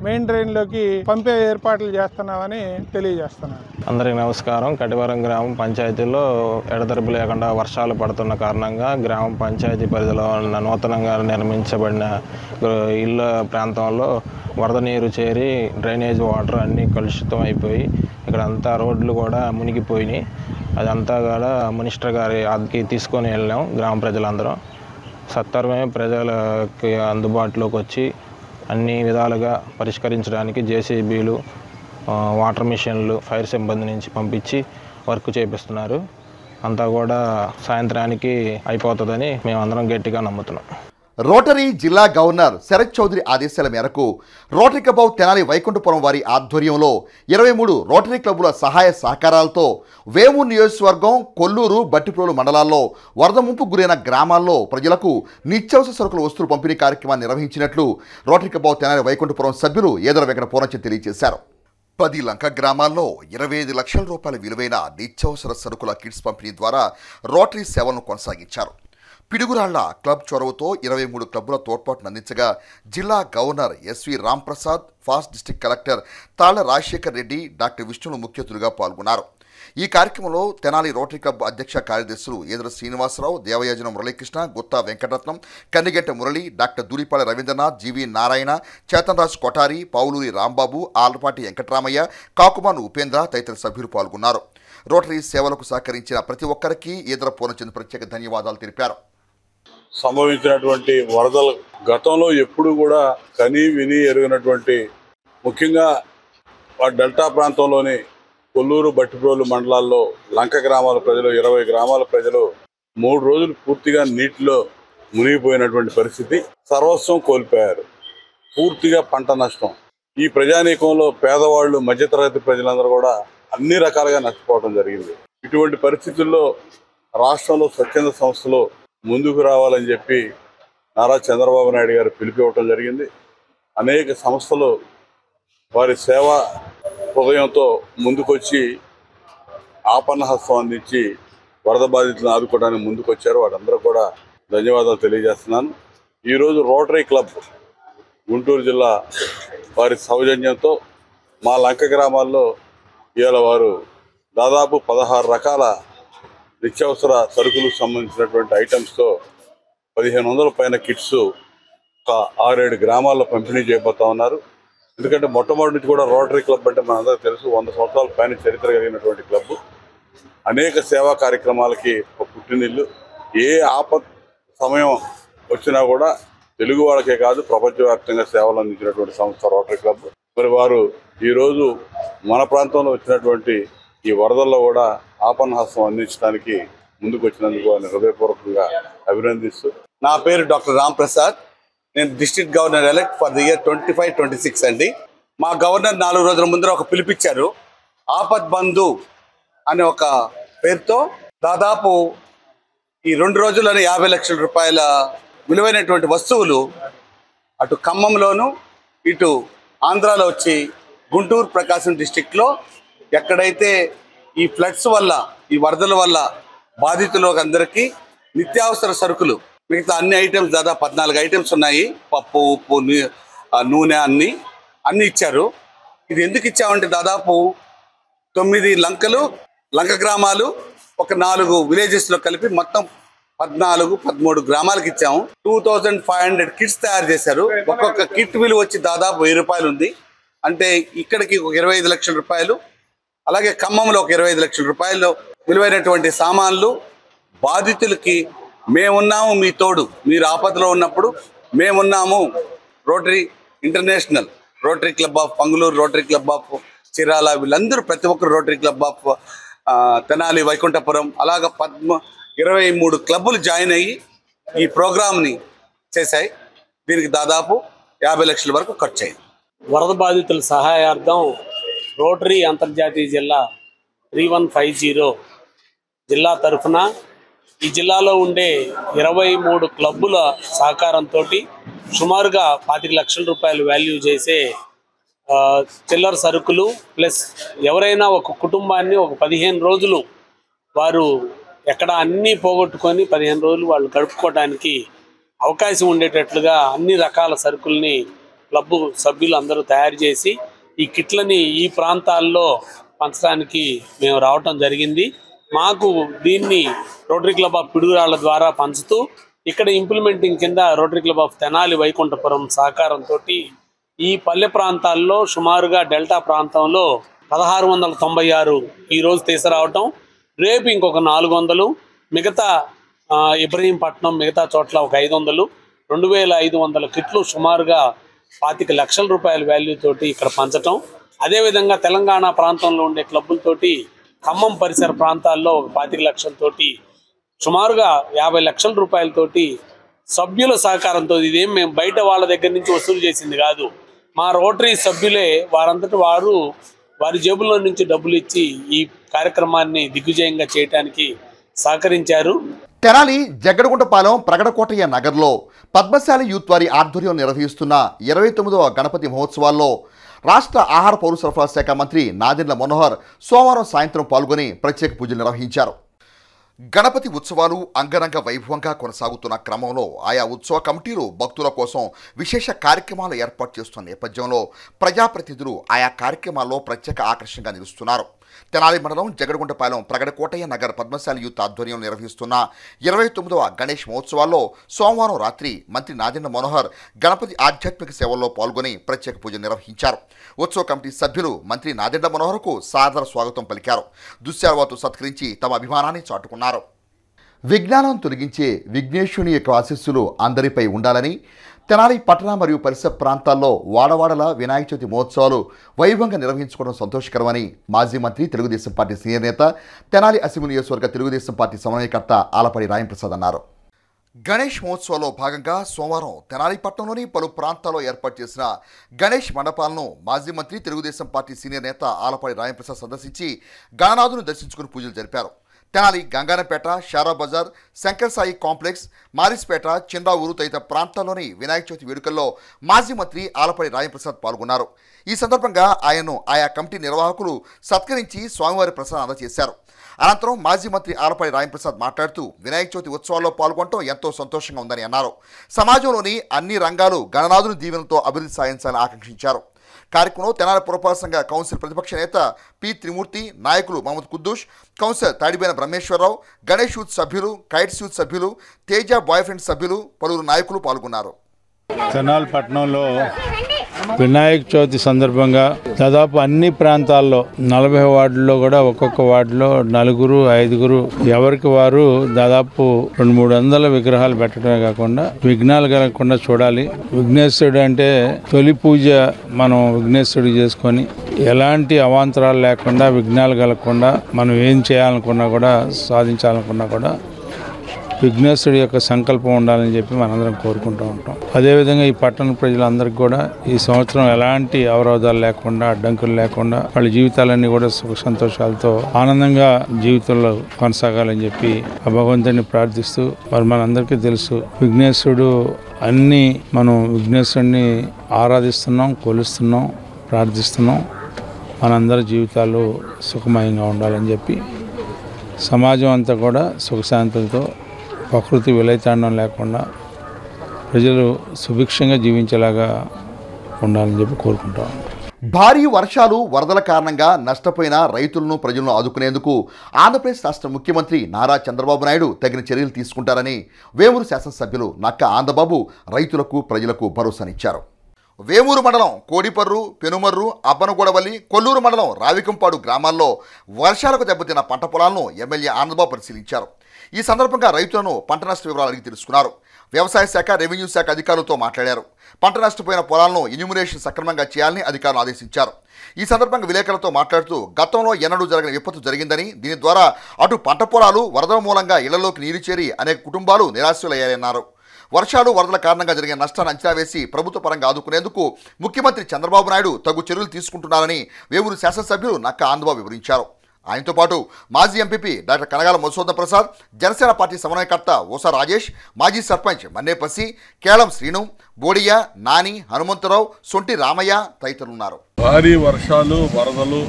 మెయిన్ డ్రైన్లోకి పంపే ఏర్పాట్లు చేస్తున్నామని తెలియజేస్తున్నాను. అందరికీ నమస్కారం. కటివరం గ్రామ పంచాయతీలో ఎడతెరపు లేకుండా వర్షాలు పడుతున్న కారణంగా గ్రామ పంచాయతీ పరిధిలో ఉన్న నూతనంగా నిర్మించబడిన ఇళ్ళ ప్రాంతంలో వరద నీరు చేరి డ్రైనేజ్ వాటర్ అన్నీ కలుషితం అయిపోయి ఇక్కడ అంతా రోడ్లు కూడా మునిగిపోయినాయి. అదంతా కూడా మినిస్టర్ గారికి తీసుకొని వెళ్ళాం. గ్రామ ప్రజలందరం సత్వరమే ప్రజలకి అందుబాటులోకి వచ్చి అన్ని విధాలుగా పరిష్కరించడానికి జేసీబీలు, వాటర్ మిషన్లు, ఫైర్ సిబ్బంది నుంచి పంపించి వర్క్ చేపిస్తున్నారు. అంతా కూడా సాయంత్రానికి అయిపోతుందని మేమందరం గట్టిగా నమ్ముతున్నాం. రోటరీ జిల్లా గవర్నర్ శరత్ చౌదరి ఆదేశాల మేరకు rotary Club of Tenali Vaikunthapuram వారి ఆధ్వర్యంలో 23 రోటరీ క్లబ్బుల సహాయ సహకారాలతో వేమూరు నియోజకవర్గం, కొల్లూరు, బట్టిప్రోలు మండలాల్లో వరద ముంపు గురైన గ్రామాల్లో ప్రజలకు నిత్యావసర సరుకుల వస్తువులు పంపిణీ కార్యక్రమాన్ని నిర్వహించినట్లు rotary Club of Tenali Vaikunthapuram సభ్యులు ఏదర వెంకట పూర్ణచంద్ తెలియజేశారు. 10 లంక గ్రామాల్లో 25 లక్షల రూపాయల విలువైన నిత్యావసర సరుకుల కిట్స్ పంపిణీ ద్వారా రోటరీ సేవలను కొనసాగించారు. పిడుగురాళ్ల క్లబ్ చొరవతో 23 క్లబ్బుల తోడ్పాటును అందించగా జిల్లా governor SV Ramprasad, past district collector Talla Rajasekhar Reddy, doctor విష్ణులు ముఖ్య అతిథులుగా పాల్గొన్నారు. ఈ కార్యక్రమంలో తెనాలి రోటరీ క్లబ్ అధ్యక్ష కార్యదర్శులు ఏదర శ్రీనివాసరావు, దేవయాజన మురళీకృష్ణ, గుత్తా వెంకటరత్నం, కన్నిగంట మురళి, డాక్టర్ దూలిపాళె రవీంద్రనాథ్, జీవి నారాయణ, చేతన్రాజ్ కొఠారి, పావులూరి రాంబాబు, ఆలపాటి వెంకటరామయ్య, కాకుమాను ఉపేంద్ర తదితర సభ్యులు పాల్గొన్నారు. రోటరీ సేవలకు సహకరించిన ప్రతి ఒక్కరికి ఏదర పూర్ణచంద్ ప్రత్యేక ధన్యవాదాలు తెలిపారు. సంభవించినటువంటి వరదలు గతంలో ఎప్పుడు కూడా కని విని ఎరుగినటువంటి, ముఖ్యంగా డెల్టా ప్రాంతంలోని కొల్లూరు, బట్టిప్రోలు మండలాల్లో లంక గ్రామాల ప్రజలు 20 గ్రామాల ప్రజలు 3 రోజులు పూర్తిగా నీటిలో మునిగిపోయినటువంటి పరిస్థితి. సర్వస్వం కోల్పోయారు. పూర్తిగా పంట నష్టం. ఈ ప్రజానీకంలో పేదవాళ్ళు, మధ్యతరగతి ప్రజలందరూ కూడా అన్ని రకాలుగా నష్టపోవడం జరిగింది. ఇటువంటి పరిస్థితుల్లో రాష్ట్రంలో స్వచ్ఛంద సంస్థలు ముందుకు రావాలని చెప్పి నారా చంద్రబాబు నాయుడు గారు పిలిపివ్వటం జరిగింది. అనేక సంస్థలు వారి సేవా హృదయంతో ముందుకొచ్చి ఆపన్నహస్తం అందించి వరద బాధితులను ఆదుకోవడానికి ముందుకొచ్చారు. వారందరూ కూడా ధన్యవాదాలు తెలియజేస్తున్నాను. ఈరోజు రోటరీ క్లబ్ గుంటూరు జిల్లా వారి సౌజన్యంతో మా లంక గ్రామాల్లో ఇవాళ వారు దాదాపు 16 రకాల నిత్యావసర సరుకులకు సంబంధించినటువంటి ఐటమ్స్తో 1500 పైన కిట్స్ ఒక 6-7 గ్రామాల్లో పంపిణీ చేయబోతా ఉన్నారు. ఎందుకంటే మొట్టమొదటి నుంచి కూడా రోటరీ క్లబ్ అంటే మనందరికీ తెలుసు, 100 సంవత్సరాల పైన చరిత్ర కలిగినటువంటి క్లబ్. అనేక సేవా కార్యక్రమాలకి ఒక పుట్టినిల్లు. ఏ ఆపత్ సమయం వచ్చినా కూడా తెలుగు వాళ్ళకే కాదు ప్రపంచవ్యాప్తంగా సేవలు అందించినటువంటి సంస్థ రోటరీ క్లబ్. మరి వారు ఈరోజు మన ప్రాంతంలో వచ్చినటువంటి ఈ వరదల్లో కూడా ఆపన్నహస్తం అందించడానికి ముందుకు వచ్చినందుకు వారిని హృదయపూర్వకంగా అభినందిస్తూ. నా పేరు డాక్టర్ రాంప్రసాద్. నేను district governor elect for the year 25-26 అండి. మా గవర్నర్ 4 రోజుల ముందర ఒక పిలిపించారు. ఆపద్ బంధు అనే ఒక పేరుతో దాదాపు ఈ 2 రోజుల్లోనే 50 లక్షల రూపాయల విలువైనటువంటి వస్తువులు అటు ఖమ్మంలోను ఇటు ఆంధ్రాలో వచ్చి గుంటూరు, ప్రకాశం డిస్టిక్లో ఎక్కడైతే ఈ ఫ్లడ్స్ వల్ల, ఈ వరదల వల్ల బాధితులకు అందరికీ నిత్యావసర సరుకులు, మిగతా అన్ని ఐటమ్స్ దాదాపు 14 ఐటమ్స్ ఉన్నాయి. పప్పు, ఉప్పు, నూనె అన్నీ ఇచ్చారు. ఇది ఎందుకు ఇచ్చామంటే దాదాపు 9 లంక గ్రామాలు, ఒక 4 విలేజెస్లో కలిపి మొత్తం 14-13 గ్రామాలకు ఇచ్చాము. 2500 కిట్స్ తయారు చేశారు. ఒక్కొక్క కిట్ విలువ వచ్చి దాదాపు 1000 రూపాయలు ఉంది. అంటే ఇక్కడికి ఒక 25 లక్షల రూపాయలు, అలాగే ఖమ్మంలో ఒక 25 లక్షల రూపాయలు విలువైనటువంటి సామాన్లు. బాధితులకి మేమున్నాము, మీ తోడు, మీరు ఆపదలో ఉన్నప్పుడు మేమున్నాము. Rotary International, Rotary Club of Pangaluru, Rotary Club of Chirala, వీళ్ళందరూ ప్రతి ఒక్కరు Rotary Club of Tenali, Vaikunthapuram, అలాగ 23 క్లబ్బులు జాయిన్ అయ్యి ఈ ప్రోగ్రామ్ని చేశాయి. దీనికి దాదాపు 50 లక్షల వరకు ఖర్చు అయింది. వరద బాధితుల సహాయార్థం రోటరీ అంతర్జాతీయ జిల్లా 3150 జిల్లా తరఫున ఈ జిల్లాలో ఉండే 23 క్లబ్బుల సహకారంతో సుమారుగా 25 లక్షల రూపాయలు వాల్యూ చేసే చిల్లర సరుకులు ప్లస్ ఎవరైనా ఒక కుటుంబాన్ని ఒక 15 రోజులు వారు ఎక్కడ అన్నీ పోగొట్టుకొని 15 రోజులు వాళ్ళు గడుపుకోవడానికి అవకాశం ఉండేటట్లుగా అన్ని రకాల సరుకుల్ని క్లబ్బు సభ్యులు అందరూ తయారు చేసి ఈ కిట్లని ఈ ప్రాంతాల్లో పంచడానికి మేము రావటం జరిగింది. మాకు దీన్ని రోటరీ క్లబ్ ఆఫ్ పిడుగురాళ్ల ద్వారా పంచుతూ ఇక్కడ ఇంప్లిమెంటింగ్ కింద rotary Club of Tenali, Vaikunthapuram సహకారంతో ఈ పల్లె ప్రాంతాల్లో సుమారుగా డెల్టా ప్రాంతంలో 1696 ఈరోజు తీసుకురావటం, రేపు ఇంకొక 400, మిగతా ఇబ్రహీంపట్నం మిగతా చోట్ల ఒక 500, 2500 కిట్లు సుమారుగా 25 లక్షల రూపాయల వాల్యూ తోటి ఇక్కడ పంచటం. అదేవిధంగా తెలంగాణ ప్రాంతంలో ఉండే క్లబ్బులతోటి ఖమ్మం పరిసర ప్రాంతాల్లో ఒక 25 లక్షలతోటి సుమారుగా 50 లక్షల రూపాయలతోటి సభ్యుల సహకారంతో, ఇదేం మేము బయట వాళ్ళ దగ్గర నుంచి వసూలు చేసింది కాదు, మా రోటరీ సభ్యులే వారంతటి వారు వారి జేబుల్లో నుంచి డబ్బులు ఇచ్చి ఈ కార్యక్రమాన్ని దిగ్విజయంగా చేయడానికి సహకరించారు. తెనాలి జగ్గడగుంటపాలెం ప్రగడకోటయ్య నగర్లో పద్మశాలి యూత్ వారి ఆధ్వర్యం నిర్వహిస్తున్న 29వ గణపతి మహోత్సవాల్లో రాష్ట్ర ఆహార పౌర సరఫరా శాఖ మంత్రి నాదెండ్ల మనోహర్ సోమవారం సాయంత్రం పాల్గొని ప్రత్యేక పూజలు నిర్వహించారు. గణపతి ఉత్సవాలు అంగరంగ వైభవంగా కొనసాగుతున్న క్రమంలో ఆయా ఉత్సవ కమిటీలు భక్తుల కోసం విశేష కార్యక్రమాలు ఏర్పాటు చేస్తున్న నేపథ్యంలో ప్రజాప్రతినిధులు ఆయా కార్యక్రమాల్లో ప్రత్యేక ఆకర్షణగా నిలుస్తున్నారు. తెనాలి మండలం జగడగుంటపాలెం ప్రగడకోటయ్య నగర్ పద్మశాలి యూత్ ఆధ్వర్యంలో నిర్వహిస్తున్న 29వ గణేష్ మహోత్సవాల్లో సోమవారం రాత్రి మంత్రి నాదెండ్ల మనోహర్ గణపతి ఆధ్యాత్మిక సేవల్లో పాల్గొని ప్రత్యేక పూజలు నిర్వహించారు. ఉత్సవ కమిటీ సభ్యులు మంత్రి నాదెండ్ల మనోహర్కు సాదర స్వాగతం పలికారు. దుశ్శాలువాతో సత్కరించి తమ అభిమానాన్ని చాటుకున్నారు. విజ్ఞానం తొలగించే విఘ్నేశ్వరుని యొక్క ఆశీస్సులు అందరిపై ఉండాలని తెనాలి పట్టణ మరియు పరిసర ప్రాంతాల్లో వాడవాడల వినాయక చవితి మహోత్సవాలు వైభవంగా నిర్వహించుకోవడం సంతోషకరమని మాజీ మంత్రి తెలుగుదేశం పార్టీ సీనియర్ నేత తెనాలి అసెంబ్లీ నియోజకవర్గ తెలుగుదేశం పార్టీ సమన్వయకర్త ఆలపడి రాయంప్రసాద్ అన్నారు. గణేష్ మహోత్సవాల్లో భాగంగా సోమవారం తెనాలి పట్టణంలోని పలు ప్రాంతాల్లో ఏర్పాటు చేసిన గణేష్ మండపాలను మాజీ మంత్రి తెలుగుదేశం పార్టీ సీనియర్ నేత ఆలపడి రాయంప్రసాద్ సందర్శించి గణనాథును దర్శించుకుని పూజలు జరిపారు. తెనాలి గంగానపేట, షారా బజార్, శంకర్ సాయి కాంప్లెక్స్, మారిస్పేట, చిన్నరావూరు తదితర ప్రాంతాల్లోని వినాయక చవితి వేడుకల్లో మాజీ మంత్రి ఆలపడి రాయంప్రసాద్ పాల్గొన్నారు. ఈ సందర్భంగా ఆయన్ను ఆయా కమిటీ నిర్వాహకులు సత్కరించి స్వామివారి ప్రసాదం అందజేశారు. అనంతరం మాజీ మంత్రి ఆలపడి రాయంప్రసాద్ మాట్లాడుతూ వినాయక చవితి ఉత్సవాల్లో పాల్గొనడం ఎంతో సంతోషంగా ఉందని అన్నారు. సమాజంలోని అన్ని రంగాలు గణనాథుని దీవెనతో అభివృద్ధి సాధించాలని ఆకాంక్షించారు. కార్యక్రమంలో తెనాలి పురపాలక సంఘ కౌన్సిల్ ప్రతిపక్ష నేత పి త్రిమూర్తి, నాయకులు మహమ్మద్ కుద్దూష్, కౌన్సిలర్ తాడిబేన బ్రహ్మేశ్వరరావు, గణేష్ యూత్ సభ్యులు, కైట్స్ యూత్ సభ్యులు, తేజ బాయ్ ఫ్రెండ్ సభ్యులు, పలువురు నాయకులు పాల్గొన్నారు. తెనాలి పట్టణంలో వినాయక చవితి సందర్భంగా దాదాపు అన్ని ప్రాంతాల్లో 40 వార్డుల్లో కూడా ఒక్కొక్క వార్డులో 4, 5 ఎవరికి వారు దాదాపు 200-300 విగ్రహాలు పెట్టడమే కాకుండా విఘ్నాలు కలగకుండా చూడాలి. విఘ్నేశ్వరుడు అంటే తొలి పూజ మనం విఘ్నేశ్వరుడు చేసుకొని ఎలాంటి అవాంతరాలు లేకుండా విఘ్నాలు కలగకుండా మనం ఏం చేయాలనుకున్నా కూడా సాధించాలనుకున్నా కూడా విఘ్నేశ్వరుడి యొక్క సంకల్పం ఉండాలని చెప్పి మనందరం కోరుకుంటూ ఉంటాం. అదేవిధంగా ఈ పట్టణ ప్రజలందరికీ కూడా ఈ సంవత్సరం ఎలాంటి అవరోధాలు లేకుండా, అడ్డంకులు లేకుండా వాళ్ళ జీవితాలన్నీ కూడా సుఖ సంతోషాలతో ఆనందంగా జీవితంలో కొనసాగాలని చెప్పి ఆ భగవంతుడిని ప్రార్థిస్తూ, మరి మనందరికీ తెలుసు విఘ్నేశ్వరుడు అన్నీ మనం విఘ్నేశ్వరుడిని ఆరాధిస్తున్నాం, కొలుస్తున్నాం, ప్రార్థిస్తున్నాం. మనందరి జీవితాలు సుఖమయంగా ఉండాలని చెప్పి సమాజం అంతా కూడా సుఖశాంతులతో ప్రకృతి విలయతాండం లేకుండా ప్రజలు సుభిక్షంగా జీవించేలాగా ఉండాలని చెప్పి కోరుకుంటాం. భారీ వర్షాలు, వరదల కారణంగా నష్టపోయిన రైతులను, ప్రజలను ఆదుకునేందుకు ఆంధ్రప్రదేశ్ రాష్ట్ర ముఖ్యమంత్రి నారా చంద్రబాబు నాయుడు తగిన చర్యలు తీసుకుంటారని వేమూరు శాసనసభ్యులు నక్క ఆంధ్రబాబు రైతులకు, ప్రజలకు భరోసానిచ్చారు. వేమూరు మండలం కోడిపర్రు, పెనుమర్రు, అబ్బనగూడవల్లి, కొల్లూరు మండలం రావికంపాడు గ్రామాల్లో వర్షాలకు దెబ్బతిన్న పంట పొలాలను ఎమ్మెల్యే ఆనందబాబు పరిశీలించారు. ఈ సందర్భంగా రైతులను పంట నష్ట వివరాలు అడిగి తెలుసుకున్నారు. వ్యవసాయ శాఖ, రెవెన్యూ శాఖ అధికారులతో మాట్లాడారు. పంట నష్టపోయిన పొలాలను ఎన్యూమరేషన్ సక్రమంగా చేయాలని అధికారులు ఆదేశించారు. ఈ సందర్భంగా విలేకరులతో మాట్లాడుతూ గతంలో ఎన్నడూ జరగని విపత్తు జరిగిందని, దీని ద్వారా అటు పంట పొలాలు, వరదల మూలంగా ఇళ్లలోకి నీరు చేరి అనేక కుటుంబాలు నిరాశ్రులయ్యాయన్నారు. వర్షాలు, వరదల కారణంగా జరిగిన నష్టాన్ని అంచనా వేసి ప్రభుత్వ పరంగా ఆదుకునేందుకు ముఖ్యమంత్రి చంద్రబాబు నాయుడు తగు చర్యలు తీసుకుంటున్నారని వేమూరు శాసనసభ్యులు నక్క ఆంధ్రబాబు వివరించారు. ఆయనతో పాటు మాజీ MPP doctor Kanagala Madhusudan Prasad, Janasena party సమన్వయకర్త ఓసా రాజేష్, మాజీ సర్పంచ్ మన్నేపసి, కేళం శ్రీను, బోడియా, నాని, హనుమంతరావు, సొంటి రామయ్య తదితరులున్నారు. భారీ వర్షాలు, వరదలు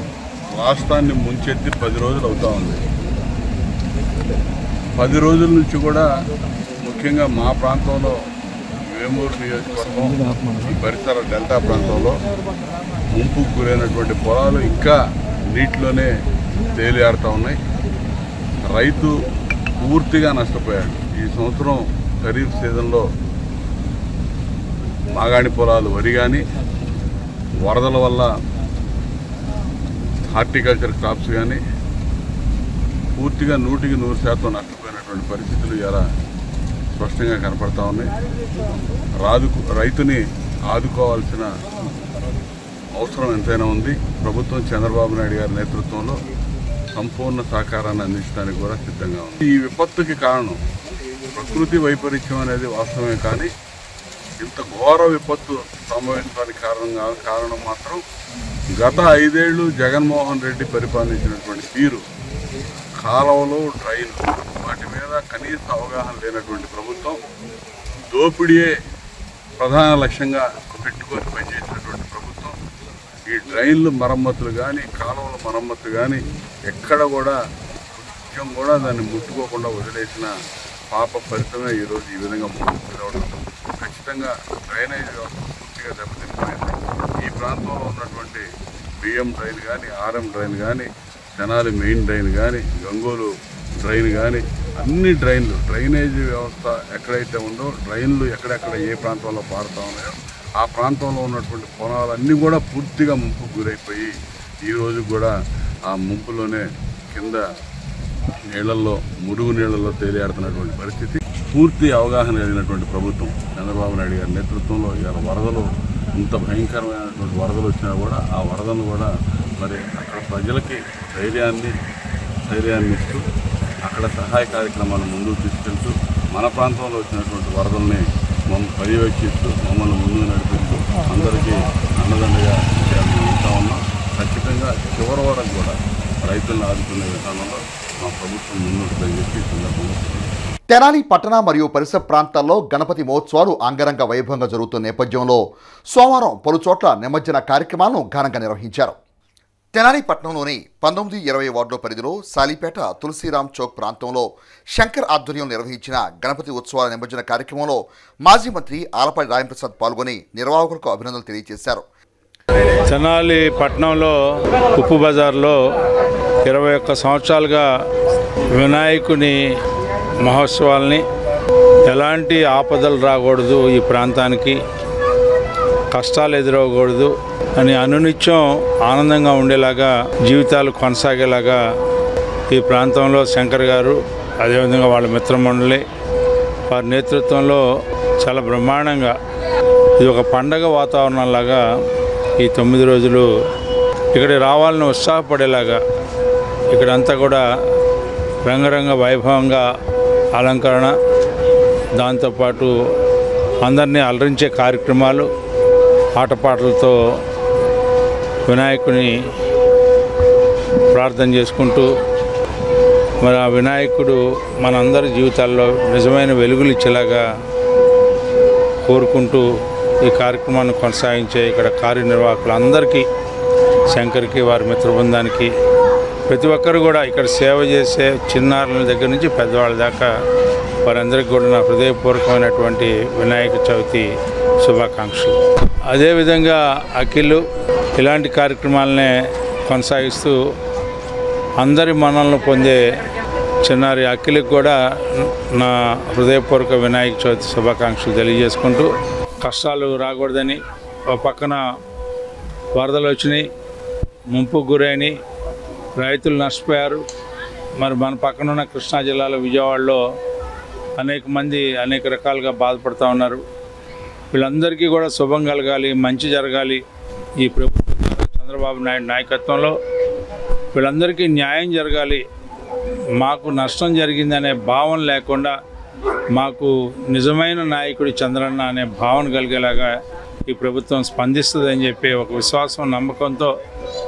రాష్ట్రాన్ని ముంచెత్తి 10 రోజులు అవుతా ఉంది. 10 రోజుల నుంచి కూడా ముఖ్యంగా మా ప్రాంతంలో వేమూరు నియోజకవర్గం, ఈ పరిసర డెల్టా ప్రాంతంలో ముంపుకు గురైనటువంటి పొలాలు ఇంకా నీటిలోనే తేలియాడుతూ ఉన్నాయి. రైతు పూర్తిగా నష్టపోయాడు. ఈ సంవత్సరం ఖరీఫ్ సీజన్లో మాగాణి పొలాలు, వరి కానీ, వరదల వల్ల హార్టికల్చర్ క్రాప్స్ కానీ పూర్తిగా 100% నష్టపోయినటువంటి పరిస్థితులు ఇలా స్పష్టంగా కనపడతా ఉన్నాయి. రైతుని ఆదుకోవాల్సిన అవసరం ఎంతైనా ఉంది. ప్రభుత్వం చంద్రబాబు నాయుడు గారి నేతృత్వంలో సంపూర్ణ సహకారాన్ని అందించడానికి కూడా సిద్ధంగా ఉంది. ఈ విపత్తుకి కారణం ప్రకృతి వైపరీత్యం అనేది వాస్తవమే, కానీ ఇంత ఘోర విపత్తు సంభవించడానికి కారణం మాత్రం గత 5 ఏళ్ళు జగన్మోహన్ రెడ్డి పరిపాలించినటువంటి తీరు, కాలువలు, డ్రైన్లు, వాటి మీద కనీస అవగాహన లేనటువంటి ప్రభుత్వం, దోపిడీయే ప్రధాన లక్ష్యంగా పెట్టుకొని పనిచేసినటువంటి ప్రభుత్వం, ఈ డ్రైన్లు మరమ్మతులు కానీ, కాలువల మరమ్మతులు కానీ ఎక్కడ కూడా నిత్యం కూడా దాన్ని ముట్టుకోకుండా వదిలేసిన పాప ఫలితమే ఈరోజు ఈ విధంగా ముందుకు ఖచ్చితంగా డ్రైనేజ్ వ్యవస్థ పూర్తిగా దెబ్బతినిపోయింది. ఈ ప్రాంతంలో ఉన్నటువంటి బిఎం డ్రైన్ కానీ, ఆర్ఎం డ్రైన్ కానీ, తెనాలి మెయిన్ డ్రైన్ కానీ, గంగోలు డ్రైన్ కానీ, అన్ని డ్రైనేజ్ వ్యవస్థ ఎక్కడైతే ఉందో, డ్రైన్లు ఎక్కడెక్కడ ఏ ప్రాంతంలో పారుతూ ఉన్నాయో ఆ ప్రాంతంలో ఉన్నటువంటి పొలాలన్నీ కూడా పూర్తిగా ముంపుకు గురైపోయి ఈరోజు కూడా ఆ ముంపులోనే కింద నీళ్లలో, మురుగు నీళ్లలో తేలియాడుతున్నటువంటి పరిస్థితి. పూర్తి అవగాహన కలిగినటువంటి ప్రభుత్వం చంద్రబాబు నాయుడు గారి నేతృత్వంలో ఇవాళ వరదలు, ఇంత భయంకరమైనటువంటి వరదలు వచ్చినా కూడా ఆ వరదలు కూడా మరి అక్కడ ప్రజలకి ధైర్యాన్ని ఇస్తూ అక్కడ సహాయ కార్యక్రమాలను ముందుకు తీసుకెళ్తూ మన ప్రాంతంలో వచ్చినటువంటి వరదల్ని పర్యవేక్షిస్తూ మమ్మల్ని ముందుకు నడిపిస్తూ అందరికీ అండదండగా ఉంటా ఉన్నాం. ఖచ్చితంగా చివరి వరకు కూడా రైతులను ఆదుకునే విధానంలో మా ప్రభుత్వం ముందుంటుందని చెప్పి సందర్భంగా తెనాలి పట్టణ మరియు పరిసర ప్రాంతాల్లో గణపతి మహోత్సవాలు అంగరంగ వైభవంగా జరుగుతున్న నేపథ్యంలో సోమవారం పలుచోట్ల నిమజ్జన కార్యక్రమాలను ఘనంగా నిర్వహించారు. తెనాలి పట్టణంలోని 19-20 వార్డుల పరిధిలో సాలిపేట తులసిరామ్ చౌక్ ప్రాంతంలో శంకర్ ఆధ్వర్యంలో నిర్వహించిన గణపతి ఉత్సవాల నిమజ్జన కార్యక్రమంలో మాజీ మంత్రి ఆలపాటి రాయంప్రసాద్ పాల్గొని నిర్వాహకులకు అభినందనలు తెలియజేశారు. తెనాలి పట్టణంలో ఉప్పు బజార్లో 21 సంవత్సరాలుగా వినాయకుని మహోత్సవాల్ని ఎలాంటి ఆపదలు రాకూడదు, ఈ ప్రాంతానికి కష్టాలు ఎదురవకూడదు అని అనునిత్యం ఆనందంగా ఉండేలాగా, జీవితాలు కొనసాగేలాగా ఈ ప్రాంతంలో శంకర్ గారు, అదేవిధంగా వాళ్ళ మిత్రమండలి వారి నేతృత్వంలో చాలా బ్రహ్మాండంగా ఇది ఒక పండగ వాతావరణంలాగా ఈ 9 రోజులు ఇక్కడికి రావాలని ఉత్సాహపడేలాగా ఇక్కడంతా కూడా రంగరంగ వైభవంగా అలంకరణ, దాంతోపాటు అందరినీ అలరించే కార్యక్రమాలు, ఆటపాటలతో వినాయకుని ప్రార్థన చేసుకుంటూ మరి ఆ వినాయకుడు మనందరి జీవితాల్లో నిజమైన వెలుగులు ఇచ్చేలాగా కోరుకుంటూ ఈ కార్యక్రమాన్ని కొనసాగించే ఇక్కడ కార్యనిర్వాహకులందరికీ, శంకర్కి, వారి మిత్ర బృందానికి, ప్రతి ఒక్కరు కూడా ఇక్కడ సేవ చేసే చిన్నారుల దగ్గర నుంచి పెద్దవాళ్ళ దాకా వారందరికీ కూడా నా హృదయపూర్వకమైనటువంటి వినాయక చవితి శుభాకాంక్షలు. అదేవిధంగా అఖిల్ ఇలాంటి కార్యక్రమాలనే కొనసాగిస్తూ అందరి మన్ననలు పొందే చిన్నారి అఖిల్కి కూడా నా హృదయపూర్వక వినాయక చవితి శుభాకాంక్షలు తెలియజేసుకుంటూ, కష్టాలు రాకూడదని ఒక పక్కన వరదలు వచ్చినాయి, ముంపుకు గురైనాయి, రైతులు నష్టపోయారు. మరి మన పక్కన ఉన్న కృష్ణా జిల్లాలో విజయవాడలో అనేక మంది అనేక రకాలుగా బాధపడుతూ ఉన్నారు. వీళ్ళందరికీ కూడా శుభం కలగాలి, మంచి జరగాలి. ఈ ప్రభుత్వం చంద్రబాబు నాయుడు నాయకత్వంలో వీళ్ళందరికీ న్యాయం జరగాలి. మాకు నష్టం జరిగిందనే భావన లేకుండా మాకు నిజమైన నాయకుడి చంద్రన్న అనే భావన కలిగేలాగా ఈ ప్రభుత్వం స్పందిస్తుందని చెప్పి ఒక విశ్వాసం, నమ్మకంతో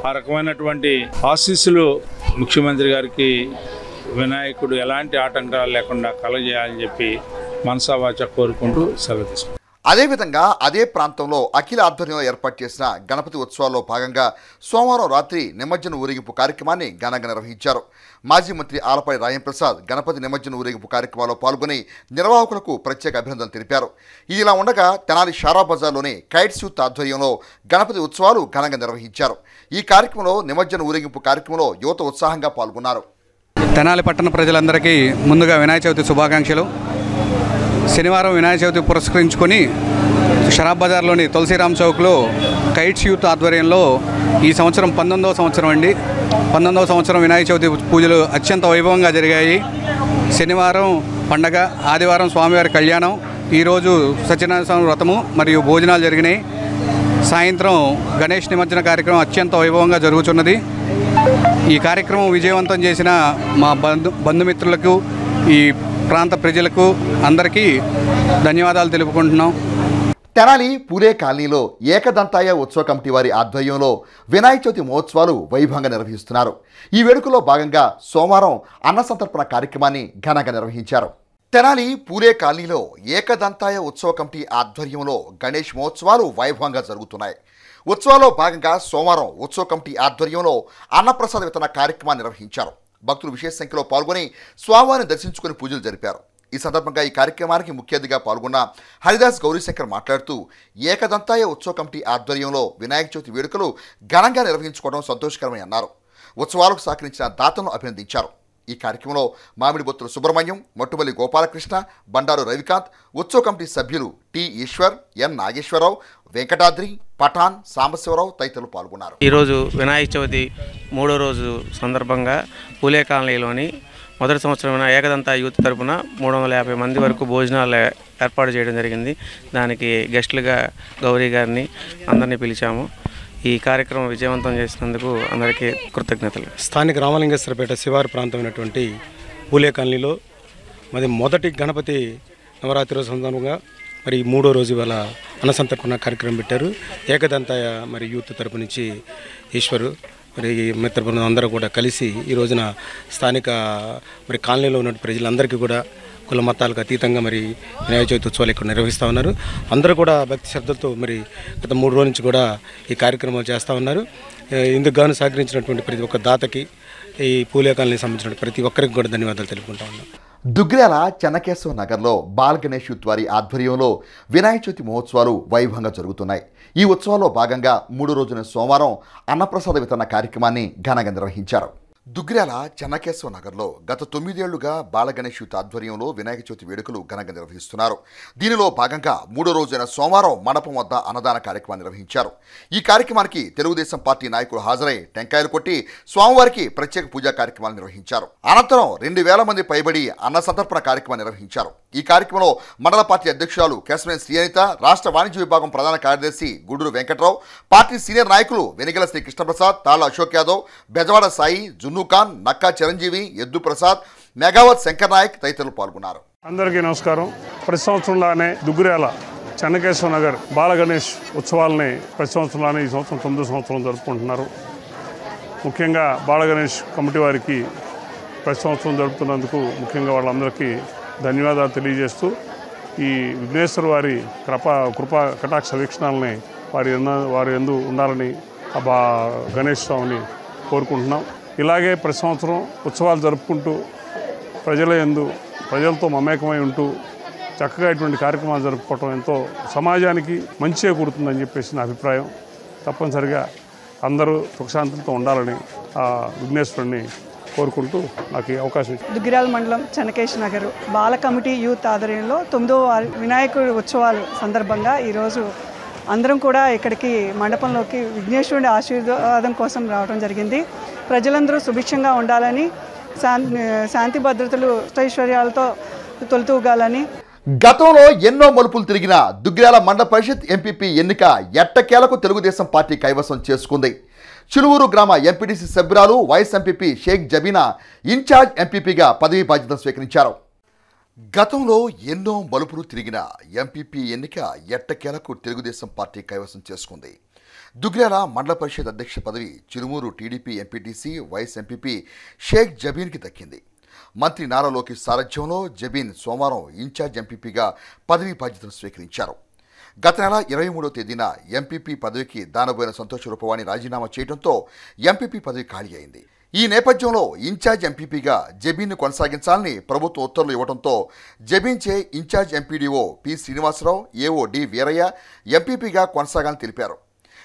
ఆ రకమైనటువంటి ఆశీస్సులు ముఖ్యమంత్రి గారికి వినాయకుడు ఎలాంటి ఆటంకాలు లేకుండా కలగజేయాలని చెప్పి మనసావాచ కోరుకుంటూ సెలవు తీసుకుంటాం. అదేవిధంగా అదే ప్రాంతంలో అఖిల ఆధ్వర్యంలో ఏర్పాటు చేసిన గణపతి ఉత్సవాల్లో భాగంగా సోమవారం రాత్రి నిమజ్జన ఊరేగింపు కార్యక్రమాన్ని ఘనంగా నిర్వహించారు. మాజీ మంత్రి ఆలపాటి రాయంప్రసాద్ గణపతి నిమజ్జన ఊరేగింపు కార్యక్రమంలో పాల్గొని నిర్వాహకులకు ప్రత్యేక అభినందనలు తెలిపారు. ఇదిలా ఉండగా తెనాలి షారా బజార్లోని కైట్స్ యూత్ ఆధ్వర్యంలో గణపతి ఉత్సవాలు ఘనంగా నిర్వహించారు. ఈ కార్యక్రమంలో నిమజ్జన ఊరేగింపు కార్యక్రమంలో యువత ఉత్సాహంగా పాల్గొన్నారు. తెనాలి పట్టణ ప్రజలందరికీ ముందుగా వినాయక చవితి శుభాకాంక్షలు. శనివారం వినాయక చవితి పురస్కరించుకొని షరాబ్ బజార్లోని తులసిరామ్ చౌక్లో కైట్స్ యూత్ ఆధ్వర్యంలో ఈ సంవత్సరం 19వ సంవత్సరం అండి. 19వ సంవత్సరం వినాయక చవితి పూజలు అత్యంత వైభవంగా జరిగాయి. శనివారం పండగ, ఆదివారం స్వామివారి కళ్యాణం, ఈరోజు సత్యనారాయణ స్వామి వ్రతము మరియు భోజనాలు జరిగినాయి. సాయంత్రం గణేష్ నిమజ్జన కార్యక్రమం అత్యంత వైభవంగా జరుగుతున్నది. ఈ కార్యక్రమం విజయవంతం చేసిన మా బంధుమిత్రులకు, ఈ ప్రాంత ప్రజలకు అందరికీ ధన్యవాదాలు తెలుపుకుంటున్నాం. తెనాలి పూలే కాలనీలో ఏకదంతాయ ఉత్సవ కమిటీ వారి ఆధ్వర్యంలో వినాయక చవితి మహోత్సవాలు వైభవంగా నిర్వహిస్తున్నారు. ఈ వేడుకలో భాగంగా సోమవారం అన్న సంతర్పణ కార్యక్రమాన్ని ఘనంగా నిర్వహించారు. తెనాలి పూలే కాలనీలో ఏకదంతాయ ఉత్సవ కమిటీ ఆధ్వర్యంలో గణేష్ మహోత్సవాలు వైభవంగా జరుగుతున్నాయి. ఉత్సవాల్లో భాగంగా సోమవారం ఉత్సవ కమిటీ ఆధ్వర్యంలో అన్నప్రసాద వితరణ కార్యక్రమాన్ని నిర్వహించారు. భక్తులు విశేష సంఖ్యలో పాల్గొని స్వామివారిని దర్శించుకుని పూజలు జరిపారు. ఈ సందర్భంగా ఈ కార్యక్రమానికి ముఖ్య అతిథిగా పాల్గొన్న హరిదాస్ గౌరీశంకర్ మాట్లాడుతూ ఏకదంతాయ ఉత్సవ కమిటీ ఆధ్వర్యంలో వినాయక చవితి వేడుకలు ఘనంగా నిర్వహించుకోవడం సంతోషకరమని అన్నారు. ఉత్సవాలకు సహకరించిన దాతలను అభినందించారు. ఈ కార్యక్రమంలో మామిడి బొత్తుల సుబ్రహ్మణ్యం, మొట్టుమల్లి గోపాలకృష్ణ, బండారు రవికాంత్, ఉత్సవ కమిటీ సభ్యులు టి ఈశ్వర్, ఎన్ నాగేశ్వరరావు, వెంకటాద్రి, పఠాన్, సాంబశివరావు తదితరులు పాల్గొన్నారు. ఈరోజు వినాయక చవితి 3వ రోజు సందర్భంగా పూలే కాలనీలోని మొదటి సంవత్సరం ఏకదంత యూత్ తరపున 350 మంది వరకు భోజనాలు ఏర్పాటు చేయడం జరిగింది. దానికి గెస్టులుగా గౌరీ గారిని అందరినీ పిలిచాము. ఈ కార్యక్రమం విజయవంతం చేసినందుకు అందరికీ కృతజ్ఞతలు. స్థానిక రామలింగేశ్వరపేట శివారు ప్రాంతమైనటువంటి పూలే కాలనీలో మరి మొదటి గణపతి నవరాత్రి రోజు సందర్భంగా మరి 3వ రోజు ఇవాళ అన్నసంతర్పణ కార్యక్రమం పెట్టారు. ఏకదంతాయ మరి యూత్ తరపు నుంచి ఈశ్వరు మరి మిత్ర బృందం అందరూ కూడా కలిసి ఈ రోజున స్థానిక మరి కాలనీలో ఉన్న ప్రజలందరికీ కూడా కుల మతాలకు అతీతంగా మరి వినాయక చవితి ఉత్సవాలు ఇక్కడ నిర్వహిస్తూ ఉన్నారు. అందరూ కూడా భక్తి శ్రద్ధలతో మరి గత 3 రోజుల నుంచి కూడా ఈ కార్యక్రమాలు చేస్తూ ఉన్నారు. ఇందుకు గాను సహకరించినటువంటి ప్రతి ఒక్క దాతకి, ఈ పూలే కాలనీకి సంబంధించిన ప్రతి ఒక్కరికి కూడా ధన్యవాదాలు తెలుపుకుంటా ఉన్నాం. దుగ్గ్యాల చెన్నకేశవ నగర్లో బాల్ గణేష్ యూత్ వారి ఆధ్వర్యంలో వినాయక చవితి మహోత్సవాలు వైభవంగా జరుగుతున్నాయి. ఈ ఉత్సవాల్లో భాగంగా 3 రోజుల సోమవారం అన్నప్రసాద వితరణ కార్యక్రమాన్ని ఘనంగా నిర్వహించారు. దుగ్గ్యాల చెన్నకేశవ నగర్లో గత 9 ఏళ్లుగా బాల గణేష్ యూత్ ఆధ్వర్యంలో వినాయక చవితి వేడుకలు ఘనంగా నిర్వహిస్తున్నారు. దీనిలో భాగంగా 3వ రోజైన సోమవారం మండపం వద్ద అన్నదాన కార్యక్రమాన్ని నిర్వహించారు. ఈ కార్యక్రమానికి తెలుగుదేశం పార్టీ నాయకులు హాజరై టెంకాయలు కొట్టి స్వామివారికి ప్రత్యేక పూజా కార్యక్రమాలు నిర్వహించారు. అనంతరం 2000 మంది పైబడి అన్న సంతర్పణ కార్యక్రమాన్ని నిర్వహించారు. ఈ కార్యక్రమంలో మండల పార్టీ అధ్యక్షురాలు కేశవనేని శ్రీఅనిత, రాష్ట్ర వాణిజ్య విభాగం ప్రధాన కార్యదర్శి గుడూరు వెంకట్రావు, పార్టీ సీనియర్ నాయకులు వెనిగల శ్రీ కృష్ణప్రసాద్, తాళ్ళ అశోక్ యాదవ్, బెజవాడ సాయి, జున్నూఖాన్, నక్కా చిరంజీవి, ఎద్దు ప్రసాద్, మెగావత్ శంకర్ నాయక్ తదితరులు పాల్గొన్నారు. అందరికీ నమస్కారం. ప్రతి సంవత్సరంలానే దుగ్గిరాల చెన్నకేశవ నగర్ బాల గణేష్ ఉత్సవాలని ప్రతి సంవత్సరంలానే ఈ సంవత్సరం 9వ సంవత్సరం జరుపుకుంటున్నారు. ముఖ్యంగా బాల గణేష్ కమిటీ వారికి ప్రతి సంవత్సరం జరుపుతున్నందుకు ముఖ్యంగా వాళ్ళందరికీ ధన్యవాదాలు తెలియజేస్తూ, ఈ విఘ్నేశ్వర వారి కృపా కటాక్ష వీక్షణాలని వారి యందు ఉండాలని ఆ గణేష్ స్వామిని కోరుకుంటున్నాం. ఇలాగే ప్రతి సంవత్సరం ఉత్సవాలు జరుపుకుంటూ ప్రజలతో మమేకమై ఉంటూ చక్కగా ఇటువంటి కార్యక్రమాలు జరుపుకోవటం ఎంతో సమాజానికి మంచిగా కూడుతుందని చెప్పేసి నా అభిప్రాయం. తప్పనిసరిగా అందరూ సుఖశాంతులతో ఉండాలని ఆ విఘ్నేశ్వరుని కోరుకుంటూ నాకు ఈ అవకాశం. దుగ్గిరాల మండలం చెన్నకేశవ నగర్ బాల కమిటీ యూత్ ఆధ్వర్యంలో 9వ వినాయకుడి ఉత్సవాలు సందర్భంగా ఈరోజు అందరం కూడా ఇక్కడికి మండపంలోకి విఘ్నేశ్వరుడి ఆశీర్వాదం కోసం రావడం జరిగింది. ప్రజలందరూ సుభిక్షంగా ఉండాలని, శాంతి భద్రతలు ఐశ్వర్యాలతో తొలతూగాలని. గతంలో ఎన్నో మలుపులు తిరిగిన దుగ్గ్యాల మండల పరిషత్ ఎంపీపీ ఎన్నిక ఎట్టకేలకు తెలుగుదేశం పార్టీ కైవసం చేసుకుంది. చిలువూరు గ్రామ ఎంపీటీసీ సభ్యురాలు vice MPP Sheikh Jabeena incharge ఎంపీపీగా పదవీ బాధ్యతలు స్వీకరించారు. గతంలో ఎన్నో మలుపులు తిరిగిన ఎంపీపీ ఎన్నిక ఎట్టకేలకు తెలుగుదేశం పార్టీ కైవసం చేసుకుంది. దుగ్గ్యాల మండల పరిషత్ అధ్యక్ష పదవి Chilumuru TDP MPTC vice MPP Sheikh జబీన్కి దక్కింది. మంత్రి నారా లోకేష్ సారథ్యంలో జబీన్ సోమవారం ఇన్ఛార్జ్ ఎంపీపీగా పదవీ బాధ్యతలు స్వీకరించారు. గత నెల 23వ తేదీన ఎంపీపీ పదవికి దానబోయిన సంతోష్ రూపవాణి రాజీనామా చేయడంతో ఎంపీపీ పదవి ఖాళీ అయింది. ఈ నేపథ్యంలో ఇన్ఛార్జ్ ఎంపీపీగా జబీన్ను కొనసాగించాలని ప్రభుత్వం ఉత్తర్వులు ఇవ్వడంతో జబీన్చే incharge MPDO P Srinivasarao, AO D Veeraiah ఎంపీపీగా కొనసాగాలని తెలిపారు.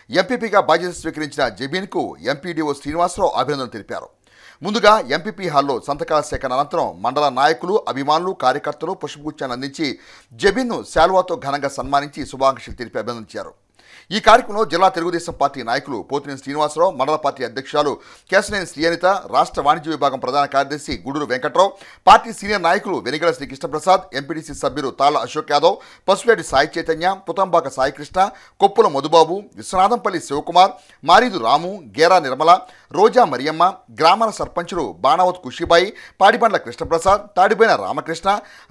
ఎంపీపీగా బాధ్యత స్వీకరించిన జబీన్కు ఎంపీడీఓ శ్రీనివాసరావు అభినందనలు తెలిపారు. ముందుగా ఎంపీపీ హాల్లో సంతకాల సేకరణ అనంతరం మండల నాయకులు, అభిమానులు, కార్యకర్తలు పుష్పగుచ్చాన్ని అందించి జబీన్ను శాల్వాతో ఘనంగా సన్మానించి శుభాకాంక్షలు తెలిపి అభినందించారు. ఈ కార్యక్రమంలో జిల్లా తెలుగుదేశం పార్టీ నాయకులు పోతినేని శ్రీనివాసరావు, మండల పార్టీ అధ్యక్షురాలు కేశవనేని శ్రీఅనిత, రాష్ట్ర వాణిజ్య విభాగం ప్రధాన కార్యదర్శి గూడూరు వెంకట్రావు, పార్టీ సీనియర్ నాయకులు వెనిగల శ్రీ కృష్ణప్రసాద్, ఎంపీటీసీ సభ్యులు తాళ్ళ అశోక్ యాదవ్, పసుపేటి సాయి చైతన్య, పుతంబాక సాయికృష్ణ, కొప్పుల మధుబాబు, విశ్వనాథంపల్లి శివకుమార్, మారీదు రాము, గేరా నిర్మల, రోజా మరియమ్మ, గ్రామాల సర్పంచులు బాణావత్ కుషిబాయి, పాడిబండ్ల కృష్ణప్రసాద్, తాడిపోయిన రామకృష్ణ,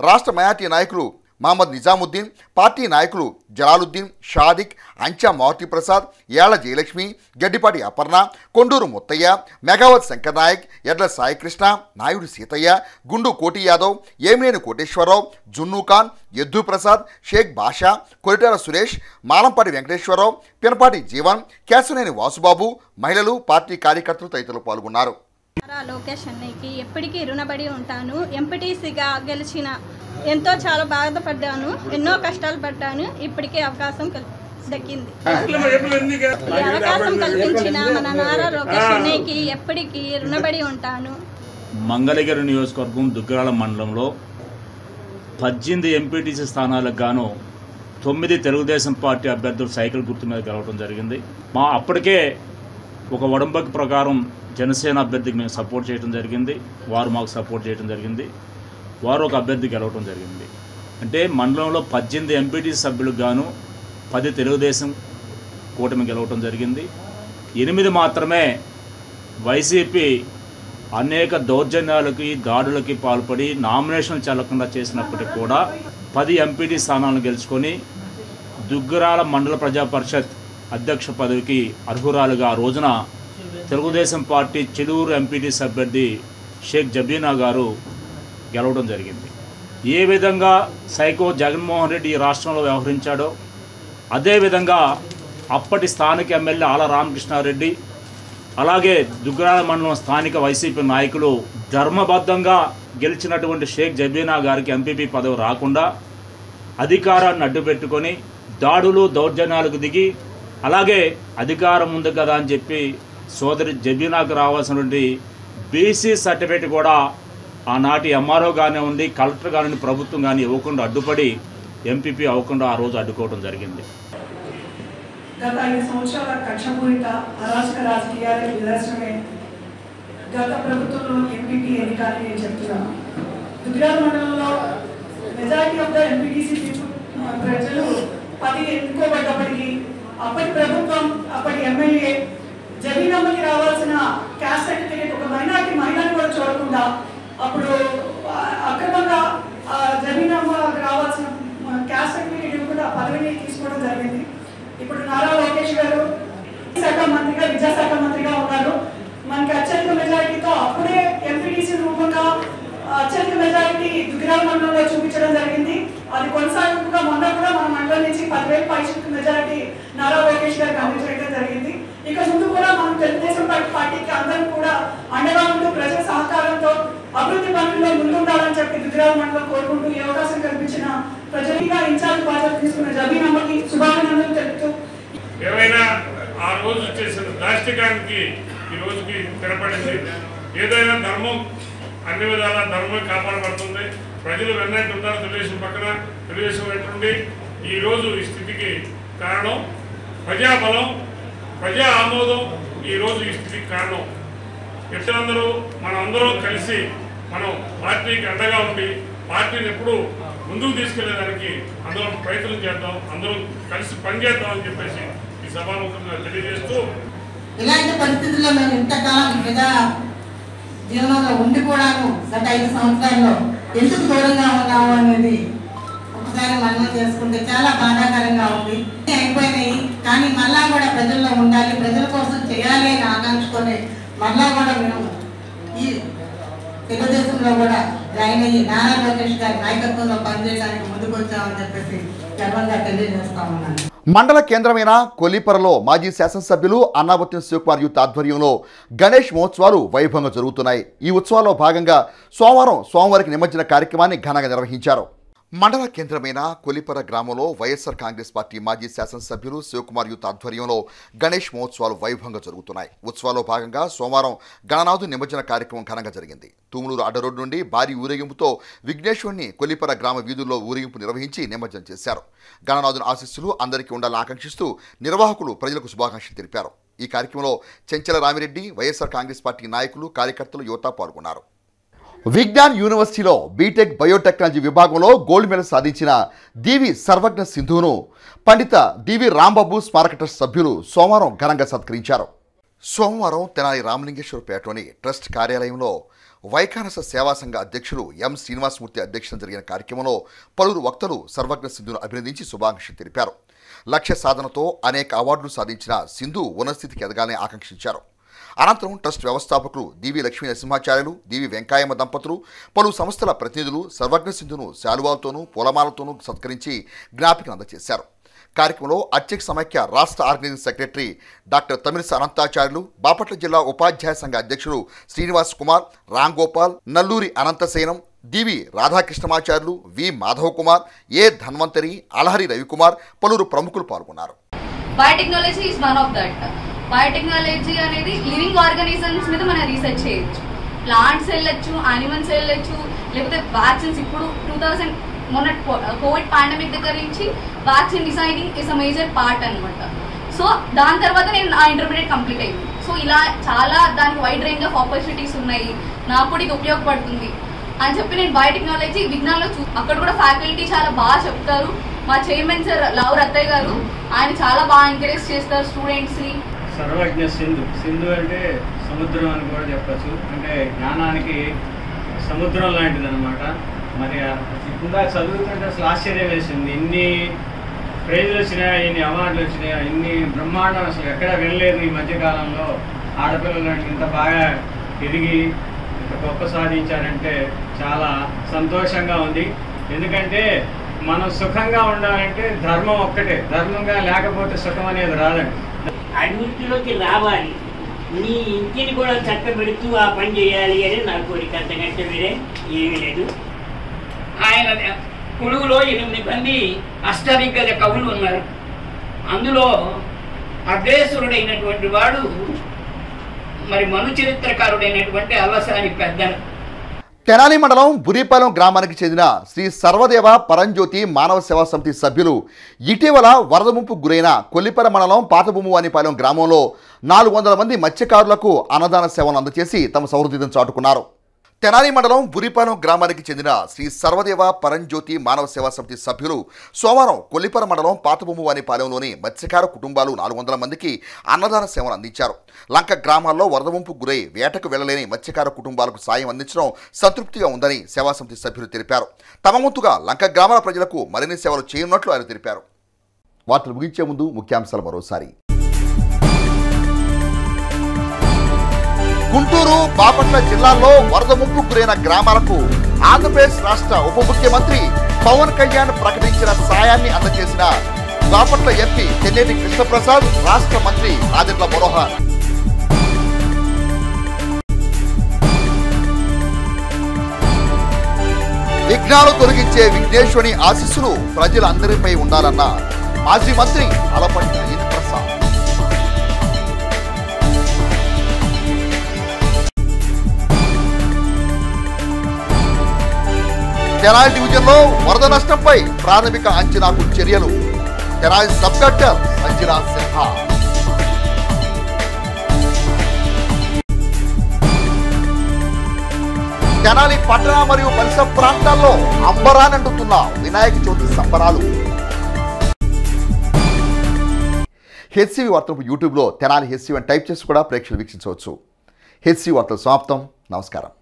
రాష్ట్ర మైనార్టీ నాయకులు మహమ్మద్ నిజాముద్దీన్, పార్టీ నాయకులు జలాలుద్దీన్, షాదిక్, అంచా మారుతి ప్రసాద్, ఏళ్ల జయలక్ష్మి, గడ్డిపాటి అపర్ణ, కొండూరు ముత్తయ్య, మెగావత్ శంకర్ నాయక్, ఎడ్ల సాయికృష్ణ, నాయుడు సీతయ్య, గుండు కోటి యాదవ్, ఏమినేని కోటేశ్వరరావు, జున్నూఖాన్, ఎద్దు ప్రసాద్, షేక్ బాషా, కొరిటాల సురేష్, మాలంపాటి వెంకటేశ్వరరావు, పినపాటి జీవన్, కేశవనేని వాసుబాబు, మహిళలు, పార్టీ కార్యకర్తలు తదితరులు పాల్గొన్నారు. లోకేష్ అన్నయ్యకి ఎప్పటికీ రుణపడి ఉంటాను. ఎంపీటీసీగా గెలిచిన ఎంతో చాలా బాధపడ్డాను, ఎన్నో కష్టాలు పడ్డాను. ఇప్పటికే అవకాశం దక్కింది. ఈ అవకాశం కల్పించిన మన నారా లోకేష్ అన్నయ్యకి ఎప్పటికీ రుణపడి ఉంటాను. మంగళగిరి నియోజకవర్గం దుగ్గరాల మండలంలో 18 ఎంపీటీసీ స్థానాలకు గాను 9 తెలుగుదేశం పార్టీ అభ్యర్థులు సైకిల్ గుర్తు మీద గెలవడం జరిగింది. అప్పటికే ఒక ఒడంబడిక ప్రకారం జనసేన అభ్యర్థికి మేము సపోర్ట్ చేయడం జరిగింది, వారు మాకు సపోర్ట్ చేయడం జరిగింది, వారు ఒక అభ్యర్థి గెలవడం జరిగింది. అంటే మండలంలో 18 ఎంపీటీసీ సభ్యులకు గాను 10 తెలుగుదేశం కూటమి గెలవడం జరిగింది. 8 మాత్రమే వైసీపీ అనేక దౌర్జన్యాలకి దాడులకి పాల్పడి నామినేషన్లు చెల్లకుండా చేసినప్పటికీ కూడా 10 ఎంపీటీ స్థానాలను గెలుచుకొని దుగ్గరాల మండల ప్రజా పరిషత్ అధ్యక్ష పదవికి అర్హురాలుగా ఆ రోజున తెలుగుదేశం పార్టీ చిలువురు ఎంపీటీ అభ్యర్థి షేక్ జబీనా గారు గెలవడం జరిగింది. ఏ విధంగా సైకో జగన్మోహన్ రెడ్డి ఈ రాష్ట్రంలో వ్యవహరించాడో అదేవిధంగా అప్పటి స్థానిక ఎమ్మెల్యే ఆల రామకృష్ణారెడ్డి అలాగే దుగ్గరాల మండలం స్థానిక వైసీపీ నాయకులు ధర్మబద్ధంగా గెలిచినటువంటి షేక్ జబీనా గారికి ఎంపీపీ పదవి రాకుండా అధికారాన్ని అడ్డుపెట్టుకొని దాడులు దౌర్జన్యాలకు దిగి అలాగే అధికారం ఉంది కదా అని చెప్పి సోదరి జబీనాకు రావాల్సినటువంటి బీసీ సర్టిఫికేట్ కూడా ఆనాటి ఎంఆర్ఓ కానివ్వండి కలెక్టర్ కానివ్వండి ప్రభుత్వం కానీ ఇవ్వకుండా అడ్డుపడి ఎంపీపీ అవ్వకుండా ఆ రోజు అడ్డుకోవడం జరిగింది. గత 5 సంవత్సరాల కక్షపూరిత అరాచక రాజకీయాలకు నిదర్శనమే గత ప్రభుత్వంలో ఎంపీపీ ఎన్నిక అని నేను చెప్తున్నాను. దుగ్గరాల మండలంలో మెజారిటీ ఆఫ్ ద ఎంపీటీసీ ప్రజలు 10 ఎన్నుకోబడ్డప్పటికీ అప్పటి ప్రభుత్వం అప్పటి ఎమ్మెల్యే జబీనమ్మకి రావాల్సిన క్యాస్ట్ సర్టిఫికేట్ ఒక మైనార్టీ మహిళను కూడా చూడకుండా అప్పుడు అక్రమంగా జబీనమ్మకి రావాల్సిన క్యాస్ట్ సర్టిఫికేట్ ఇవ్వకుండా పదవిని తీసుకోవడం జరిగింది. ఇప్పుడు నారా లోకేష్ గారు శాఖ మంత్రిగా విద్యాశాఖ మంత్రిగా ఉన్నారు. మనకి అత్యధిక మెజారిటీతో అప్పుడే ఎంపీటీసీ రూపంగా అత్యధిక మెజారిటీ దుగ్గరాల మండలంలో చూపించడం జరిగింది. అది కొనసాగింపుగా మొన్న కూడా మన మండలం నుంచి 10,000 పైచిలకు మెజారిటీ నారా లోకేష్ గారికి అందించడం జరిగింది. ఇక ముందు కూడా మనం తెలుగుదేశం పార్టీకి అందరం కూడా అండగా ఉంటూ ప్రజల సహకారంతో అభివృద్ధి పనుల్లో ముందుండాలని చెప్పి దుగ్గరాల మండలం కోరుకుంటూ ఈ అవకాశం కల్పించిన ప్రజలుగా ఇన్ఛార్జ్ బాధ్యత తీసుకున్న జబీనమ్మకి శుభాభినందనలు తెలుపుతూ ఏమైనా ఆ రోజు చేసిన దాష్టికానికి ఈ రోజుకి తెరపడింది. ఏదైనా ధర్మం అన్ని విధాల ధర్మం కాపాడబడుతుంది. ప్రజలు వెన్నట్టు ఉన్నారు తెలుగుదేశం పక్కన, తెలుగుదేశం వెంటుండి ఈరోజు ఈ స్థితికి కారణం ప్రజాబలం, ప్రజా ఆమోదం. ఈరోజు ఈ స్థితికి కారణం ఎట్లందరూ మనందరం కలిసి మనం పార్టీకి అండగా ఉండి పార్టీని ఎప్పుడు ముందుకు తీసుకెళ్లేదానికి అందరం ప్రయత్నం చేద్దాం, అందరం కలిసి పనిచేద్దాం అని చెప్పేసి ఈ సభాముఖంగా తెలియజేస్తూ ఇలాంటి పరిస్థితుల్లో మేము ఇంతకాలం ప్రజా జీవనంలో ఉండి కూడాను గత 5 సంవత్సరాల్లో ఎందుకు దూరంగా ఉన్నాము అనేది ఒకసారి మనం చేసుకుంటే చాలా బాధాకరంగా ఉంది. అయిపోయినాయి కానీ మళ్ళా కూడా ప్రజల్లో ఉండాలి, ప్రజల కోసం చేయాలి అని ఆకాంక్షతోనే మళ్ళా కూడా మేము ఈ తెలుగుదేశంలో కూడా జాయిన్ అయ్యి నారా లోకేష్ గారి నాయకత్వంలో పనిచేయడానికి ముందుకు వచ్చామని చెప్పేసి గర్వంగా తెలియజేస్తా ఉన్నాను. మండల కేంద్రమైన కొల్లిపరలో మాజీ శాసనసభ్యులు అన్నాబత్తిన శివకుమార్ యూత్ ఆధ్వర్యంలో గణేష్ మహోత్సవాలు వైభవంగా జరుగుతున్నాయి. ఈ ఉత్సవాల్లో భాగంగా సోమవారం స్వామివారికి నిమజ్జన కార్యక్రమాన్ని ఘనంగా నిర్వహించారు. మండల కేంద్రమైన కొల్లిపర గ్రామంలో వైఎస్ఆర్ కాంగ్రెస్ పార్టీ మాజీ శాసనసభ్యులు శివకుమార్ యూత్ ఆధ్వర్యంలో గణేష్ మహోత్సవాలు వైభవంగా జరుగుతున్నాయి. ఉత్సవాల్లో భాగంగా సోమవారం గణనాథు నిమజ్జన కార్యక్రమం ఘనంగా జరిగింది. తూములూరు అడ్డరోడ్డు నుండి భారీ ఊరేగింపుతో విఘ్నేశ్వరుని కొల్లిపర గ్రామ వీధుల్లో ఊరేగింపు నిర్వహించి నిమజ్జనం చేశారు. గణనాథుని ఆశీస్సులు అందరికీ ఉండాలని ఆకాంక్షిస్తూ నిర్వాహకులు ప్రజలకు శుభాకాంక్షలు తెలిపారు. ఈ కార్యక్రమంలో చెంచల రామిరెడ్డి, వైఎస్ఆర్ కాంగ్రెస్ పార్టీ నాయకులు, కార్యకర్తలు, యువత పాల్గొన్నారు. విజ్ఞాన్ యూనివర్సిటీలో బీటెక్ బయోటెక్నాలజీ విభాగంలో గోల్డ్ మెడల్ సాధించిన డివి సర్వజ్ఞ సింధును పండిత డివి రాంబాబు స్మారక ట్రస్ట్ సభ్యులు సోమవారం ఘనంగా సత్కరించారు. సోమవారం తెనాలి రామలింగేశ్వరపేటలోని ట్రస్ట్ కార్యాలయంలో వైఖానస సేవా సంఘ అధ్యక్షులు ఎం శ్రీనివాసమూర్తి అధ్యక్షతన జరిగిన కార్యక్రమంలో పలువురు వక్తలు సర్వజ్ఞ సింధును అభినందించి శుభాకాంక్షలు తెలిపారు. లక్ష్య సాధనతో అనేక అవార్డులు సాధించిన సింధు ఉన్నతస్థితికి ఎదగాలని ఆకాంక్షించారు. అనంతరం ట్రస్ట్ వ్యవస్థాపకులు డివి లక్ష్మీ నరసింహాచార్యులు, డివి వెంకాయమ్మ దంపతులు, పలు సంస్థల ప్రతినిధులు సర్వజ్ఞ సింధును శాలువాలతోనూ పూలమాలతోనూ సత్కరించి జ్ఞాపికను అందజేశారు. కార్యక్రమంలో అధ్యక్ష సమైక్య రాష్ట్ర ఆర్గనైజింగ్ సెక్రటరీ డాక్టర్ తమిళిస అనంతాచార్యులు, బాపట్ల జిల్లా ఉపాధ్యాయ సంఘ అధ్యక్షుడు శ్రీనివాస్ కుమార్, రామ్ గోపాల్, నల్లూరి అనంతసేనం, డివి రాధాకృష్ణమాచార్యులు, వి మాధవ్ కుమార్, ఏ ధన్వంతరి, అలహరి రవికుమార్, పలువురు ప్రముఖులు పాల్గొన్నారు. Biotechnology is one of that. Biotechnology అనేది లివింగ్ ఆర్గానిజమ్స్ మీద మనం రీసెర్చ్ చేయొచ్చు. ప్లాంట్స్ వెళ్ళొచ్చు, యానిమల్స్ వెళ్ళొచ్చు, లేకపోతే వ్యాక్సిన్స్. ఇప్పుడు 2000 మొన్న కోవిడ్ పాండమిక్ దగ్గర నుంచి vaccine designing is a major part అనమాట. సో దాని తర్వాత నేను నా ఇంటర్మీడియట్ కంప్లీట్ అయింది. సో ఇలా చాలా దానికి వైడ్ రేంజ్ ఆఫ్ ఆపర్చునిటీస్ ఉన్నాయి, నాకు కూడా ఇది ఉపయోగపడుతుంది అని చెప్పి నేను బయోటెక్నాలజీ విజ్ఞానంలో అక్కడ కూడా ఫ్యాకల్టీ చాలా బాగా చెప్తారు. మా చైర్మన్ సార్ లావు రత్తయ్య గారు, ఆయన చాలా బాగా ఎంకరేజ్ చేస్తారు స్టూడెంట్స్ ని. సర్వజ్ఞ సింధు. సింధు అంటే సముద్రం అని కూడా చెప్పచ్చు. అంటే జ్ఞానానికి సముద్రం లాంటిది అనమాట. మరి ఇప్పుడు చదువుతుంటే అసలు ఆశ్చర్యం వేసింది. ఇన్ని ప్రైజులు వచ్చినాయా, ఇన్ని అవార్డులు వచ్చినాయా, ఇన్ని బ్రహ్మాండం అసలు ఎక్కడ వెళ్ళలేదు ఈ మధ్యకాలంలో. ఆడపిల్లలు ఇంత బాగా ఎదిగి ఇంత గొప్ప సాధించారంటే చాలా సంతోషంగా ఉంది. ఎందుకంటే మనం సుఖంగా ఉండాలంటే ధర్మం ఒక్కటే, ధర్మంగా లేకపోతే సుఖం అనేది రాదండి. అభివృద్ధిలోకి రావాలి, నీ ఇంటిని కూడా చక్కబెడుతూ ఆ పని చేయాలి అని నా కోరిక. అంతకంటే వేరే ఏమీ లేదు. ఆయన కొడుకులో 8 మంది అష్టదిగ్గజ కవులు ఉన్నారు. అందులో అగ్రేసురుడైనటువంటి వాడు మరి మను చరిత్రకారుడైనటువంటి అల్లసాని పెద్దను. తెనాలి మండలం బురిపాలెం గ్రామానికి చెందిన శ్రీ సర్వదేవ పరంజ్యోతి మానవ సేవా సమితి సభ్యులు ఇటీవల వరద ముంపు గురైన కొల్లిపర మండలం పాతభూమువానిపాలెం గ్రామంలో 400 మంది మత్స్యకారులకు అన్నదాన సేవలు అందజేసి తమ సౌహృదయం చాటుకున్నారు. తెనాలి మండలం బురిపాలెం గ్రామానికి చెందిన శ్రీ సర్వదేవ పరంజ్యోతి మానవ సేవా సమితి సభ్యులు సోమవారం కొల్లిపర మండలం పాతభూమువానిపాలెంలోని మత్స్యకార కుటుంబాలు 400 మందికి అన్నదాన సేవలు అందించారు. లంక గ్రామాల్లో వరద ముంపు గురై వేటకు వెళ్లలేని మత్స్యకార కుటుంబాలకు సాయం అందించడం సంతృప్తిగా ఉందని సేవా సమితి సభ్యులు తెలిపారు. తమ వంతుగా లంక గ్రామాల ప్రజలకు మరిన్ని సేవలు చేయనున్నట్లు ఆయన తెలిపారు. వార్తలు ముగించే ముందు ముఖ్యాంశాలు మరోసారి. గుంటూరు, బాపట్ల జిల్లాల్లో వరద ముంపు గురైన గ్రామాలకు ఆంధ్రప్రదేశ్ రాష్ట్ర ఉప ముఖ్యమంత్రి పవన్ కళ్యాణ్ ప్రకటించిన సాయాన్ని అందజేసిన బాపట్ల ఎంపీ తెన్నేటి కృష్ణప్రసాద్, రాష్ట్ర మంత్రి నాదెండ్ల మనోహర్. విఘ్నాలు తొలగించే విఘ్నేశ్వరుని ఆశీస్సులు ప్రజలందరిపై ఉండాలన్న మాజీ మంత్రి అలపంటి ప్రసాద్. తెనాలి డివిజన్లో వరద నష్టంపై ప్రాథమిక అంచనాకు చర్యలు. Tenali sub collector Sanjana Sinha. తెనాలి పట్టణ మరియు పరిసర ప్రాంతాల్లో అంబరానంటుతున్న వినాయక చవితి సంబరాలు. హెచ్సివి వార్తలు యూట్యూబ్లో తెనాలి హెచ్సివి అని టైప్ చేసి కూడా ప్రేక్షకులు వీక్షించవచ్చు. హెచ్సివి వార్తలు సమాప్తం. నమస్కారం.